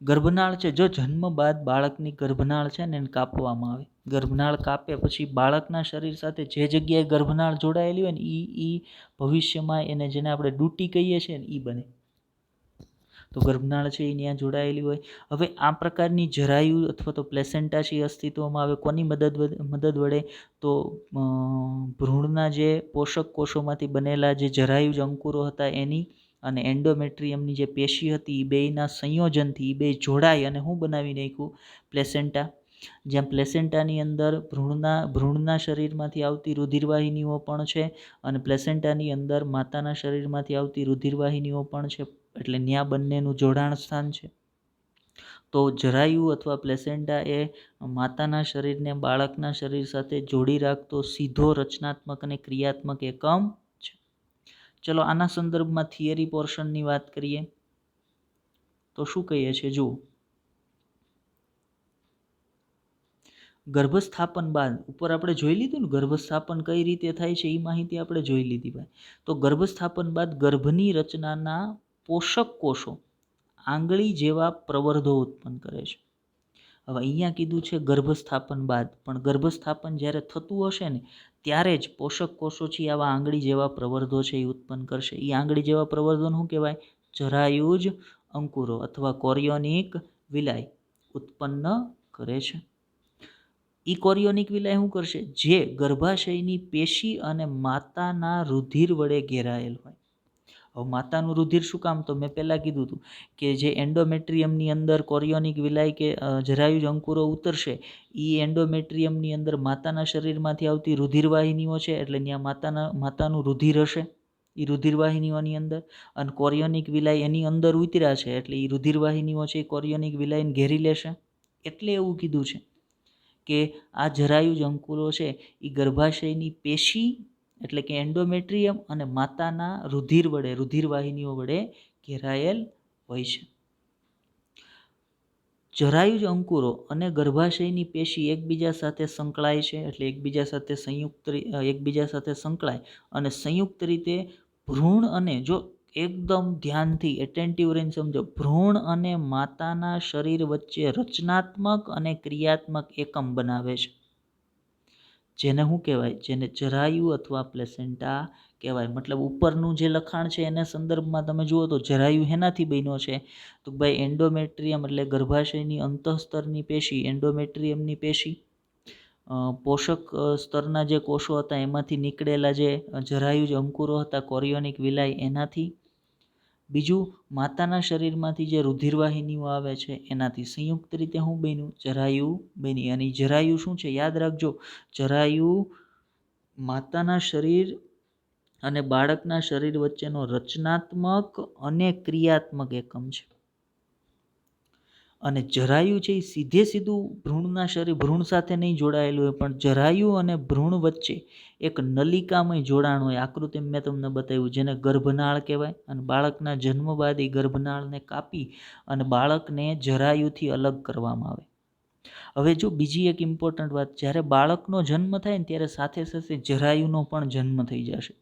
ગર્ભનાળ છે. જો જન્મ બાદ બાળકની ગર્ભનાળ છે ને એને કાપવામાં આવે. ગર્ભનાળ કાપે પછી બાળકના શરીર સાથે જે જગ્યાએ ગર્ભનાળ જોડાયેલી હોય ને એ ભવિષ્યમાં એને જેને આપણે ડૂટી કહીએ છીએ ને એ બને. તો ગર્ભનાળ છે એ ત્યાં જોડાયેલી હોય. હવે આ પ્રકારની જરાયુ અથવા તો પ્લેસેન્ટા છે એ અસ્તિત્વમાં આવે કોની મદદ વડે? તો ભ્રૂણના જે પોષક કોષોમાંથી બનેલા જે જરાયુજ અંકુરો હતા એની અને એન્ડોમેટ્રિયમની જે પેશી હતી એ બેયના સંયોજનથી એ બે જોડાઈ અને શું બનાવી નાખ્યું? પ્લેસેન્ટા. જ્યાં પ્લેસેન્ટાની અંદર ભ્રૂણના શરીરમાંથી આવતી રુધિરવાહિનીઓ પણ છે અને પ્લેસેન્ટાની અંદર માતાના શરીરમાંથી આવતી રુધિરવાહિનીઓ પણ છે. એટલે ત્યાં બંનેનું જોડાણ સ્થાન છે. તો જરાયુ અથવા પ્લેસેન્ટા એ માતાના શરીરને બાળકના શરીર સાથે જોડી રાખતો સીધો રચનાત્મક અને ક્રિયાત્મક એકમ છે. ચલો આના સંદર્ભમાં થિયરી પોર્શનની વાત કરીએ તો શું કહીએ છીએ? જુઓ, ગર્ભસ્થાપન બાદ ઉપર આપણે જોઈ લીધું ને, ગર્ભસ્થાપન કઈ રીતે થાય છે એ માહિતી આપણે જોઈ લીધી ભાઈ. તો ગર્ભસ્થાપન બાદ ગર્ભની રચનાના પોષક કોષો આંગળી જેવા પ્રવર્ધો ઉત્પન્ન કરે છે. હવે અહીંયા કીધું છે ગર્ભસ્થાપન બાદ, પણ ગર્ભસ્થાપન જ્યારે થતું હશે ને ત્યારે જ પોષક કોષો છે આવા આંગળી જેવા પ્રવર્ધો છે એ ઉત્પન્ન કરશે. એ આંગળી જેવા પ્રવર્ધોને શું કહેવાય? જરાયુજ અંકુરો અથવા કોરિયોનિક વિલાય ઉત્પન્ન કરે છે. ઈ કોરિયોનિક વિલાય શું કરશે? જે ગર્ભાશયની પેશી અને માતાના રુધિર વડે ઘેરાયેલ હોય. હવે માતાનું રુધિર શું કામ? તો મેં પહેલાં કીધું હતું કે જે એન્ડોમેટ્રિયમની અંદર કોરિયોનિક વિલાય કે જરાયુજ અંકુરો ઉતરશે, એ એન્ડોમેટ્રિયમની અંદર માતાના શરીરમાંથી આવતી રુધિરવાહિનીઓ છે, એટલે ત્યાં માતાનું રુધિર હશે એ રુધિરવાહિનીઓની અંદર, અને કોરિયોનિક વિલાય એની અંદર ઉતર્યા છે એટલે એ રુધિરવાહિનીઓ છે એ કોરિયોનિક વિલાયને ઘેરી લેશે. એટલે એવું કીધું છે કે આ જરાયુજ અંકુરો છે એ ગર્ભાશયની પેશી એટલે કે એન્ડોમેટ્રિયમ અને માતાના રુધિર વડે, રુધિરવાહિનીઓ વડે ઘેરાયેલ હોય છે. જરાયુજ અંકુરો અને ગર્ભાશયની પેશી એકબીજા સાથે સંકળાય છે, એટલે એકબીજા સાથે સંકળાય અને સંયુક્ત રીતે ભ્રૂણ અને, જો એકદમ ધ્યાનથી એટેન્ટિવ રહીને સમજો, ભ્રૂણ અને માતાના શરીર વચ્ચે રચનાત્મક અને ક્રિયાત્મક એકમ બનાવે છે, જેને શું કહેવાય? જેને જરાયુ અથવા પ્લેસેન્ટા કહેવાય. મતલબ ઉપરનું જે લખાણ છે એના સંદર્ભમાં તમે જુઓ તો જરાયુ હેનાથી બન્યો છે? તો ભાઈ એન્ડોમેટ્રિયમ એટલે ગર્ભાશયની અંતઃસ્તરની પેશી, એન્ડોમેટ્રિયમની પેશી, પોષક સ્તરના જે કોષો હતા એમાંથી નીકળેલા જે જરાયુજ અંકુરો હતા કોરિયોનિક વિલાય એનાથી, બીજું માતાના શરીરમાંથી જે રુધિરવાહિનીઓ આવે છે એનાથી સંયુક્ત રીતે શું બન્યું? જરાયુ બની. અને જરાયુ શું છે? યાદ રાખજો, જરાયુ માતાના શરીર અને બાળકના શરીર વચ્ચેનો રચનાત્મક અને ક્રિયાત્મક એકમ છે. અને જરાયુ છે એ સીધું ભ્રૂણ સાથે નહીં જોડાયેલું હોય, પણ જરાયુ અને ભ્રૂણ વચ્ચે એક નલિકામય જોડાણ હોય. આકૃતિ મેં તમને બતાવ્યું, જેને ગર્ભનાળ કહેવાય. અને બાળકના જન્મ બાદ એ ગર્ભનાળને કાપી અને બાળકને જરાયુથી અલગ કરવામાં આવે. હવે જો બીજી એક ઇમ્પોર્ટન્ટ વાત, જ્યારે બાળકનો જન્મ થાય ને ત્યારે સાથે સાથે જરાયુનો પણ જન્મ થઈ જશે.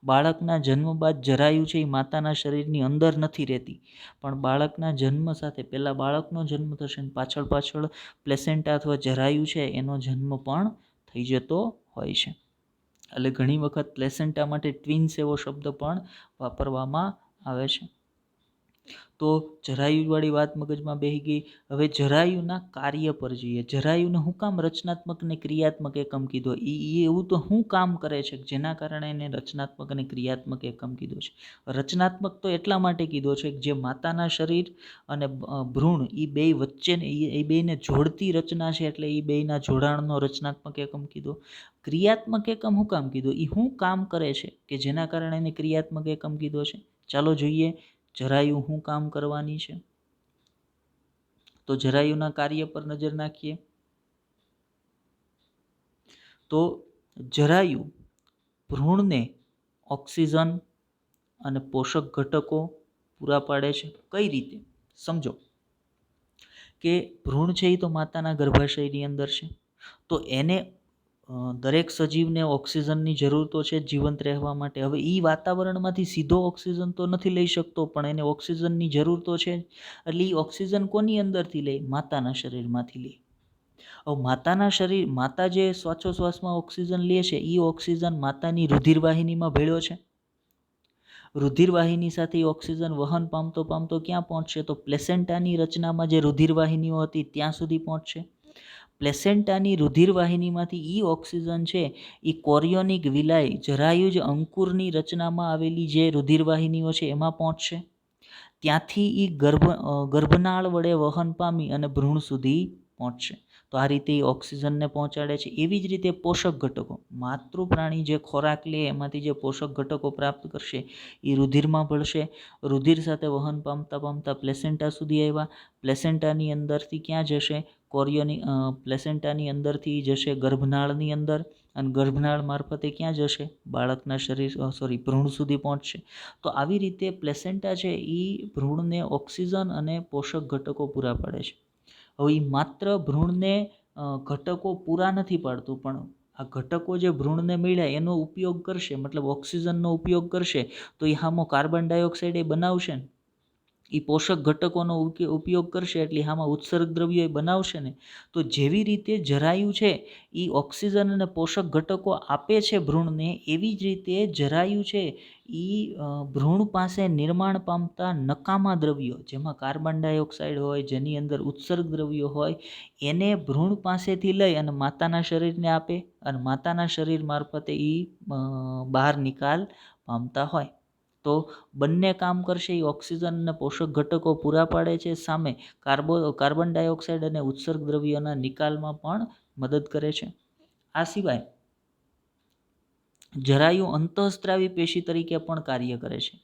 બાળકના જન્મ બાદ જરાયુ છે એ માતાના શરીરની અંદર નથી રહેતી, પણ બાળકના જન્મ સાથે પહેલાં બાળકનો જન્મ થશે ને પાછળ પ્લેસેન્ટા અથવા જરાયુ છે એનો જન્મ પણ થઈ જતો હોય છે. એટલે ઘણી વખત પ્લેસેન્ટા માટે ટ્વિન્સ એવો શબ્દ પણ વાપરવામાં આવે છે. તો જરાયુવાળી વાત મગજમાં બેસી ગઈ. હવે જરાયુના કાર્ય પર જઈએ. જરાયુને શું કામ રચનાત્મક અને ક્રિયાત્મક એકમ કીધો? એ એવું તો શું કામ કરે છે જેના કારણે એને રચનાત્મક અને ક્રિયાત્મક એકમ કીધો છે? રચનાત્મક તો એટલા માટે કીધો છે કે જે માતાના શરીર અને ભ્રૂણ એ બે વચ્ચે એ બેને જોડતી રચના છે, એટલે એ બેના જોડાણનો રચનાત્મક એકમ કીધો. ક્રિયાત્મક એકમ શું કામ કીધો? એ શું કામ કરે છે કે જેના કારણે એને ક્રિયાત્મક એકમ કીધો છે? ચાલો જોઈએ જરાયુ શું કામ કરવાની છે. તો જરાયુના કાર્ય પર નજર નાખીએ તો જરાયુ ભ્રૂણને ઓક્સિજન અને પોષક ઘટકો પૂરા પાડે છે. કઈ રીતે? સમજો કે ભ્રૂણ છે એ તો માતાના ગર્ભાશયની અંદર છે, તો એને દરેક સજીવને ઓક્સિજનની જરૂર તો છે જીવંત રહેવા માટે. હવે એ વાતાવરણમાંથી સીધો ઓક્સિજન તો નથી લઈ શકતો, પણ એને ઓક્સિજનની જરૂર તો છે. એટલે એ ઓક્સિજન કોની અંદરથી લે? માતાના શરીરમાંથી લે. હવે માતા જે શ્વાસોશ્વાસમાં ઓક્સિજન લે છે એ ઓક્સિજન માતાની રુધિરવાહિનીમાં ભેળ્યો છે. રુધિરવાહિની સાથે ઓક્સિજન વહન પામતો ક્યાં પહોંચશે? તો પ્લેસેન્ટાની રચનામાં જે રુધિરવાહિનીઓ હતી ત્યાં સુધી પહોંચશે. પ્લેસેન્ટાની રુધિરવાહિનીમાંથી એ ઓક્સિજન છે એ કોરિયોનિક વિલાય જરાયુજ અંકુરની રચનામાં આવેલી જે રુધિરવાહિનીઓ છે એમાં પહોંચશે. ત્યાંથી એ ગર્ભનાળ વડે વહન પામી અને ભ્રૂણ સુધી પહોંચશે. તો આ રીતે એ ઓક્સિજનને પહોંચાડે છે. એવી જ રીતે પોષક ઘટકો, માતૃ પ્રાણી જે ખોરાક લે એમાંથી જે પોષક ઘટકો પ્રાપ્ત કરશે એ રુધિરમાં ભળશે. રુધિર સાથે વહન પામતા પ્લેસેન્ટા સુધી આવ્યા. પ્લેસેન્ટાની અંદરથી ક્યાં જશે? પ્લેસેન્ટાની અંદરથી જશે ગર્ભનાળની અંદર. અને ગર્ભનાળ મારફતે ક્યાં જશે? બાળકના ભ્રૂણ સુધી પહોંચશે. તો આવી રીતે પ્લેસેન્ટા છે એ ભ્રૂણને ઓક્સિજન અને પોષક ઘટકો પૂરા પાડે છે. હવે એ માત્ર ભ્રૂણને ઘટકો પૂરા નથી પાડતું, પણ આ ઘટકો જે ભ્રૂણને મળ્યા એનો ઉપયોગ કરશે, મતલબ ઓક્સિજનનો ઉપયોગ કરશે, તો એ હામો કાર્બન ડાયોક્સાઇડ એ બનાવશે ને, એ પોષક ઘટકોનો ઉપયોગ કરશે એટલે આમાં ઉત્સર્ગ દ્રવ્ય એ બનાવશે ને. તો જેવી રીતે જરાયુ છે એ ઓક્સિજન અને પોષક ઘટકો આપે છે ભ્રૂણને, એવી જ રીતે જરાયુ છે એ ભ્રૂણ પાસે નિર્માણ પામતા નકામા દ્રવ્યો, જેમાં કાર્બન ડાયોક્સાઇડ હોય, જેની અંદર ઉત્સર્ગ દ્રવ્યો હોય, એને ભ્રૂણ પાસેથી લઈ અને માતાના શરીરને આપે, અને માતાના શરીર મારફતે એ બહાર નિકાલ પામતા હોય. તો બંને કામ કરશે. એ ઓક્સિજન અને પોષક ઘટકો પૂરા પાડે છે, સામે કાર્બન ડાયોક્સાઇડ અને ઉત્સર્ગ દ્રવ્યોના નિકાલમાં પણ મદદ કરે છે. આ સિવાય જરાયુ અંતઃસ્ત્રાવી પેશી તરીકે પણ કાર્ય કરે છે.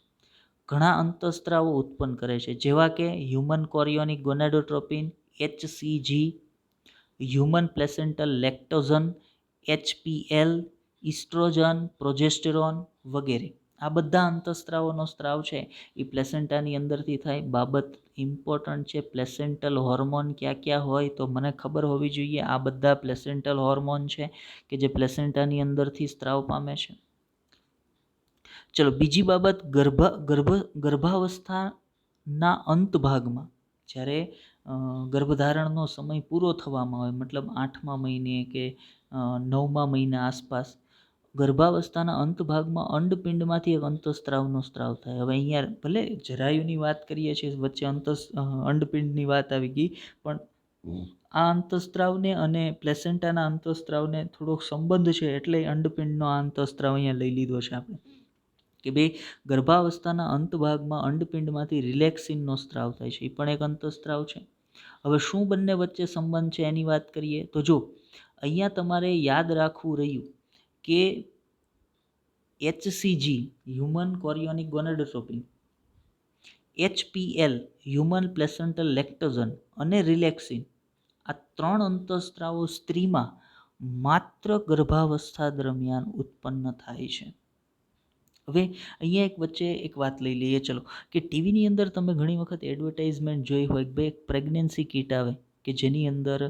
ઘણા અંતઃસ્ત્રાવો ઉત્પન્ન કરે છે, જેવા કે human chorionic gonadotropin HCG, human placental lactogen HPL, estrogen, progesterone વગેરે. આ બધા અંતઃસ્ત્રાવોનો સ્ત્રાવ છે એ પ્લેસેન્ટાની અંદરથી થાય. બાબત ઇમ્પોર્ટન્ટ છે, પ્લેસેન્ટલ હોર્મોન ક્યાં ક્યાં હોય તો મને ખબર હોવી જોઈએ. આ બધા પ્લેસેન્ટલ હોર્મોન છે કે જે પ્લેસેન્ટાની અંદરથી સ્ત્રાવ પામે છે. ચલો, બીજી બાબત, ગર્ભાવસ્થાના અંત ભાગમાં જ્યારે ગર્ભધારણનો સમય પૂરો થવામાં હોય, મતલબ 8મા મહિને કે 9મા મહિના આસપાસ, ગર્ભાવસ્થાના અંત ભાગમાં અંડપિંડમાંથી એક અંતઃસ્ત્રાવનો સ્ત્રાવ થાય. હવે અહીંયા ભલે જરાયુની વાત કરીએ છીએ, વચ્ચે અંડપિંડની વાત આવી ગઈ, પણ આ અંતઃસ્ત્રાવને અને પ્લેસેન્ટાના અંતઃસ્ત્રાવને થોડોક સંબંધ છે, એટલે અંડપિંડનો આ અંતઃસ્ત્રાવ અહીંયા લઈ લીધો છે આપણે, કે ભાઈ ગર્ભાવસ્થાના અંત ભાગમાં અંડપિંડમાંથી રિલેક્સિનનો સ્ત્રાવ થાય છે. એ પણ એક અંતઃસ્ત્રાવ છે. હવે શું બંને વચ્ચે સંબંધ છે એની વાત કરીએ તો જો અહીંયા તમારે યાદ રાખવું રહ્યું કે HCG human chorionic gonadotropin, HPL human placental લેક્ટોઝન અને રિલેક્સિન, આ 3 અંતઃસ્ત્રાવો સ્ત્રીમાં માત્ર ગર્ભાવસ્થા દરમિયાન ઉત્પન્ન થાય છે. હવે અહીંયા વચ્ચે એક વાત લઈ લઈએ, ચલો, કે ટીવીની અંદર તમે ઘણી વખત એડવર્ટાઇઝમેન્ટ જોઈ હોય, ભાઈ એક પ્રેગ્નન્સી કીટ આવે કે જેની અંદર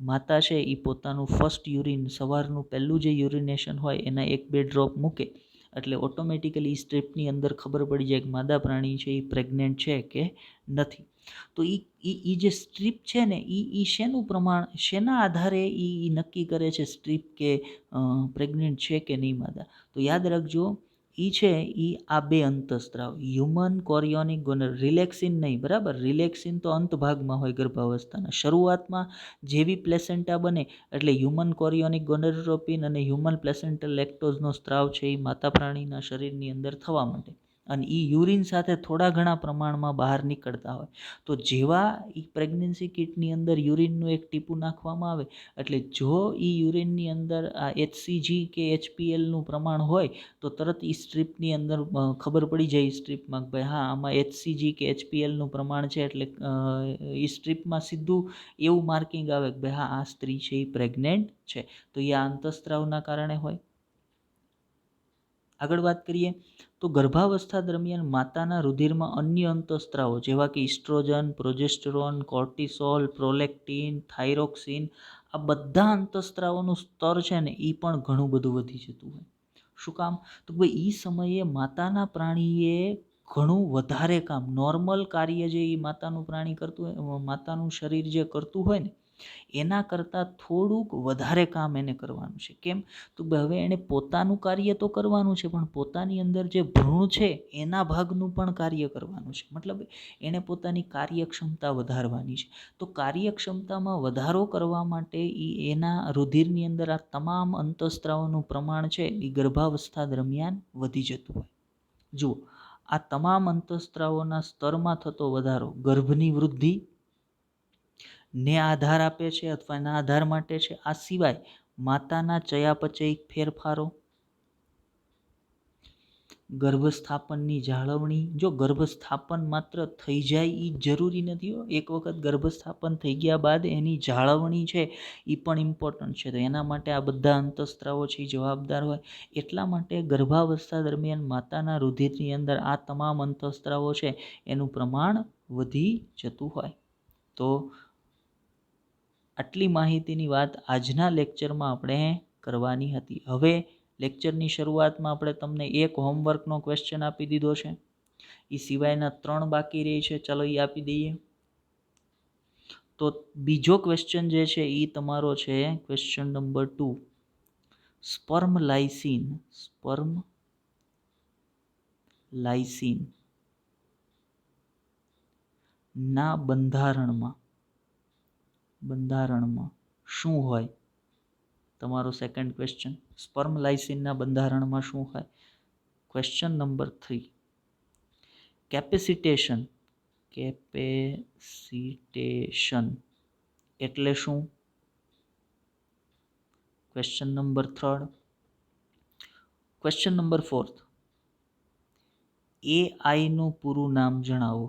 માતા છે એ પોતાનું ફર્સ્ટ યુરિન, સવારનું પહેલું જે યુરિનેશન હોય એના 1-2 ડ્રોપ મૂકે એટલે ઓટોમેટિકલી સ્ટ્રીપની અંદર ખબર પડી જાય કે માદા પ્રાણી છે એ પ્રેગ્નેન્ટ છે કે નથી. તો એ જે સ્ટ્રીપ છે ને એ શેનું પ્રમાણ, શેના આધારે એ નક્કી કરે છે સ્ટ્રીપ કે પ્રેગ્નેન્ટ છે કે નહીં માદા? તો યાદ રાખજો, એ છે એ આ 2 અંતઃસ્ત્રાવ, હ્યુમન કોરિયોનિક રિલેક્સિન નહીં, બરાબર, રિલેક્સિન તો અંત ભાગમાં હોય ગર્ભાવસ્થાના. શરૂઆતમાં જેવી પ્લેસેન્ટા બને એટલે હ્યુમન કોરિયોનિક ગોનાડોટ્રોપિન અને હ્યુમન પ્લેસેન્ટલ લેક્ટોઝનો સ્ત્રાવ છે એ માતા પ્રાણીના શરીરની અંદર થવા માંડે, અને એ યુરિન સાથે થોડા ઘણા પ્રમાણમાં બહાર નીકળતા હોય. તો જેવા એ પ્રેગ્નન્સી કિટની અંદર યુરિનનું એક ટીપું નાખવામાં આવે એટલે જો એ યુરિનની અંદર આ HCG કે HPLનું પ્રમાણ હોય તો તરત એ સ્ટ્રીપની અંદર ખબર પડી જાય સ્ટ્રીપમાં કે ભાઈ હા આમાં HCG કે HPLનું પ્રમાણ છે, એટલે એ સ્ટ્રીપમાં સીધું એવું માર્કિંગ આવે કે ભાઈ હા આ સ્ત્રી છે એ પ્રેગ્નેન્ટ છે. તો એ આ અંતઃસ્ત્રાવના કારણે હોય. આગળ વાત કરીએ તો ગર્ભાવસ્થા દરમિયાન માતાના રુધિરમાં અન્ય અંતઃસ્ત્રાવો જેવા કે oestrogen, progesterone, cortisol, prolactin, thyroxine, આ બધા અંતઃસ્ત્રાવોનું સ્તર છે ને એ પણ ઘણું બધું વધી જતું હોય. શું કામ? તો ભાઈ એ સમયે માતાના પ્રાણીએ ઘણું વધારે કામ, નોર્મલ કાર્ય જે એ માતાનું પ્રાણી કરતું હોય, માતાનું શરીર જે કરતું હોય ને એના કરતાં થોડુંક વધારે કામ એને કરવાનું છે. કેમ? તો હવે એણે પોતાનું કાર્ય તો કરવાનું છે, પણ પોતાની અંદર જે ભ્રૂણ છે એના ભાગનું પણ કાર્ય કરવાનું છે. મતલબ એણે પોતાની કાર્યક્ષમતા વધારવાની છે. તો કાર્યક્ષમતામાં વધારો કરવા માટે એના રુધિરની અંદર આ તમામ અંતઃસ્ત્રાવોનું પ્રમાણ છે એ ગર્ભાવસ્થા દરમિયાન વધી જતું હોય. જુઓ, આ તમામ અંતઃસ્ત્રાવોના સ્તરમાં થતો વધારો ગર્ભની વૃદ્ધિ ને આધાર આપે છે અથવા એના આધાર માટે છે. આ સિવાય માતાના ચયાપચયિક ફેરફારો, ગર્ભસ્થાપનની જાળવણી. જો ગર્ભસ્થાપન માત્ર થઈ જાય એ જરૂરી નથી હો. એક વખત ગર્ભસ્થાપન થઈ ગયા બાદ એની જાળવણી છે એ પણ ઇમ્પોર્ટન્ટ છે. તો એના માટે આ બધા અંતઃસ્ત્રાવો છે એ જવાબદાર હોય. એટલા માટે ગર્ભાવસ્થા દરમિયાન માતાના રુધિરની અંદર આ તમામ અંતઃસ્ત્રાવો છે એનું પ્રમાણ વધી જતું હોય. તો આટલી માહિતીની વાત આજના લેક્ચરમાં આપણે કરવાની હતી. હવે લેક્ચરની શરૂઆતમાં આપણે તમને એક હોમવર્કનો ક્વેશ્ચન આપી દીધો છે. એ સિવાયના 3 બાકી રહી છે. ચાલો એ આપી દઈએ. તો બીજો ક્વેશ્ચન જે છે એ તમારો છે ક્વેશ્ચન નંબર 2. સ્પર્મ લાઇસિન ના બંધારણમાં શું હોય? તમારો સેકન્ડ ક્વેશ્ચન, સ્પર્મ લાઇસિનના બંધારણમાં શું હોય? ક્વેશ્ચન નંબર 3, કેપેસિટેશન એટલે શું? Question number 3. Question number 4, AI નું પૂરું નામ જણાવો.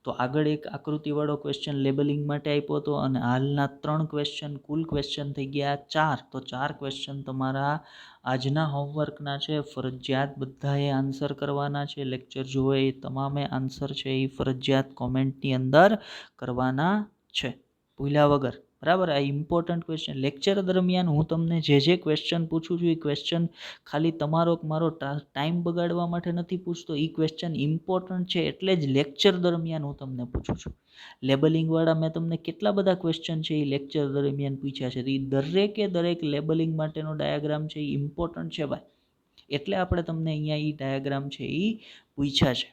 તો આગળ એક આકૃતિવાળો ક્વેશ્ચન લેબલિંગ માટે આપ્યો હતો અને હાલના 3 ક્વેશ્ચન, કુલ ક્વેશ્ચન થઈ ગયા 4. તો 4 ક્વેશ્ચન તમારા આજના હોમવર્કના છે. ફરજિયાત બધાએ આન્સર કરવાના છે. લેક્ચર જુઓ એ તમામે આન્સર છે એ ફરજિયાત કોમેન્ટની અંદર કરવાના છે, ભૂલ્યા વગર. બરાબર? આ ઇમ્પોર્ટન્ટ ક્વેશ્ચન. લેક્ચર દરમિયાન હું તમને જે ક્વેશ્ચન પૂછું છું એ ક્વેશ્ચન ખાલી મારો ટાઈમ બગાડવા માટે નથી પૂછતો. એ ક્વેશ્ચન ઇમ્પોર્ટન્ટ છે એટલે જ લેક્ચર દરમિયાન હું તમને પૂછું છું. લેબલિંગવાળા મેં તમને કેટલા બધા ક્વેશ્ચન છે એ લેક્ચર દરમિયાન પૂછ્યા છે. તો એ દરેક લેબલિંગ માટેનો ડાયાગ્રામ છે એ ઇમ્પોર્ટન્ટ છે ભાઈ. એટલે આપણે તમને અહીંયા એ ડાયાગ્રામ છે એ પૂછ્યા છે.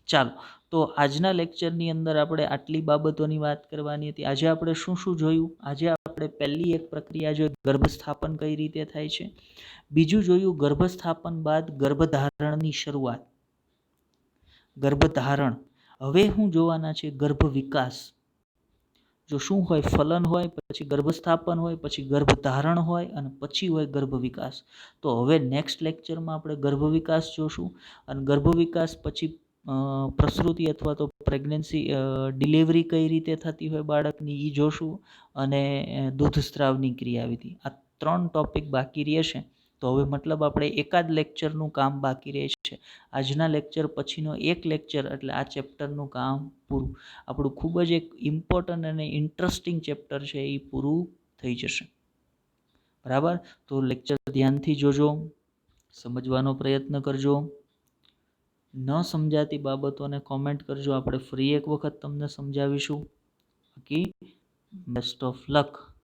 ચાલો, તો આજના લેક્ચરની અંદર આપણે આટલી બાબતોની વાત કરવાની હતી. આજે આપણે શું જોયું? આજે આપણે પહેલી એક પ્રક્રિયા જોઈ, ગર્ભસ્થાપન કઈ રીતે થાય છે. બીજું જોયું, ગર્ભસ્થાપન બાદ ગર્ભધારણની શરૂઆત. ગર્ભધારણ. હવે શું જોવાના છે? ગર્ભ વિકાસ. જો શું હોય? ફલન હોય, પછી ગર્ભસ્થાપન હોય, પછી ગર્ભધારણ હોય અને પછી હોય ગર્ભ વિકાસ. તો હવે નેક્સ્ટ લેક્ચરમાં આપણે ગર્ભ વિકાસ જોશું અને ગર્ભ વિકાસ પછી પ્રસૂતિ અથવા તો પ્રેગ્નન્સી, ડિલિવરી કઈ રીતે થતી હોય બાળકની એ જોશું અને દૂધસ્ત્રાવની ક્રિયાવિધિ. આ 3 ટોપિક બાકી રહેશે. તો હવે મતલબ આપણે એકાદ લેક્ચરનું કામ બાકી રહે છે. આજના લેક્ચર પછીનો એક લેક્ચર એટલે આ ચેપ્ટરનું કામ પૂરું. આપણું ખૂબ જ એક ઇમ્પોર્ટન્ટ અને ઇન્ટરેસ્ટિંગ ચેપ્ટર છે એ પૂરું થઈ જશે. બરાબર? તો લેક્ચર ધ્યાનથી જોજો, સમજવાનો પ્રયત્ન કરજો. ન સમજાતી બાબતોને કોમેન્ટ કરજો. આપણે ફરી એક વખત તમને સમજાવીશું. બાકી બેસ્ટ ઓફ લક.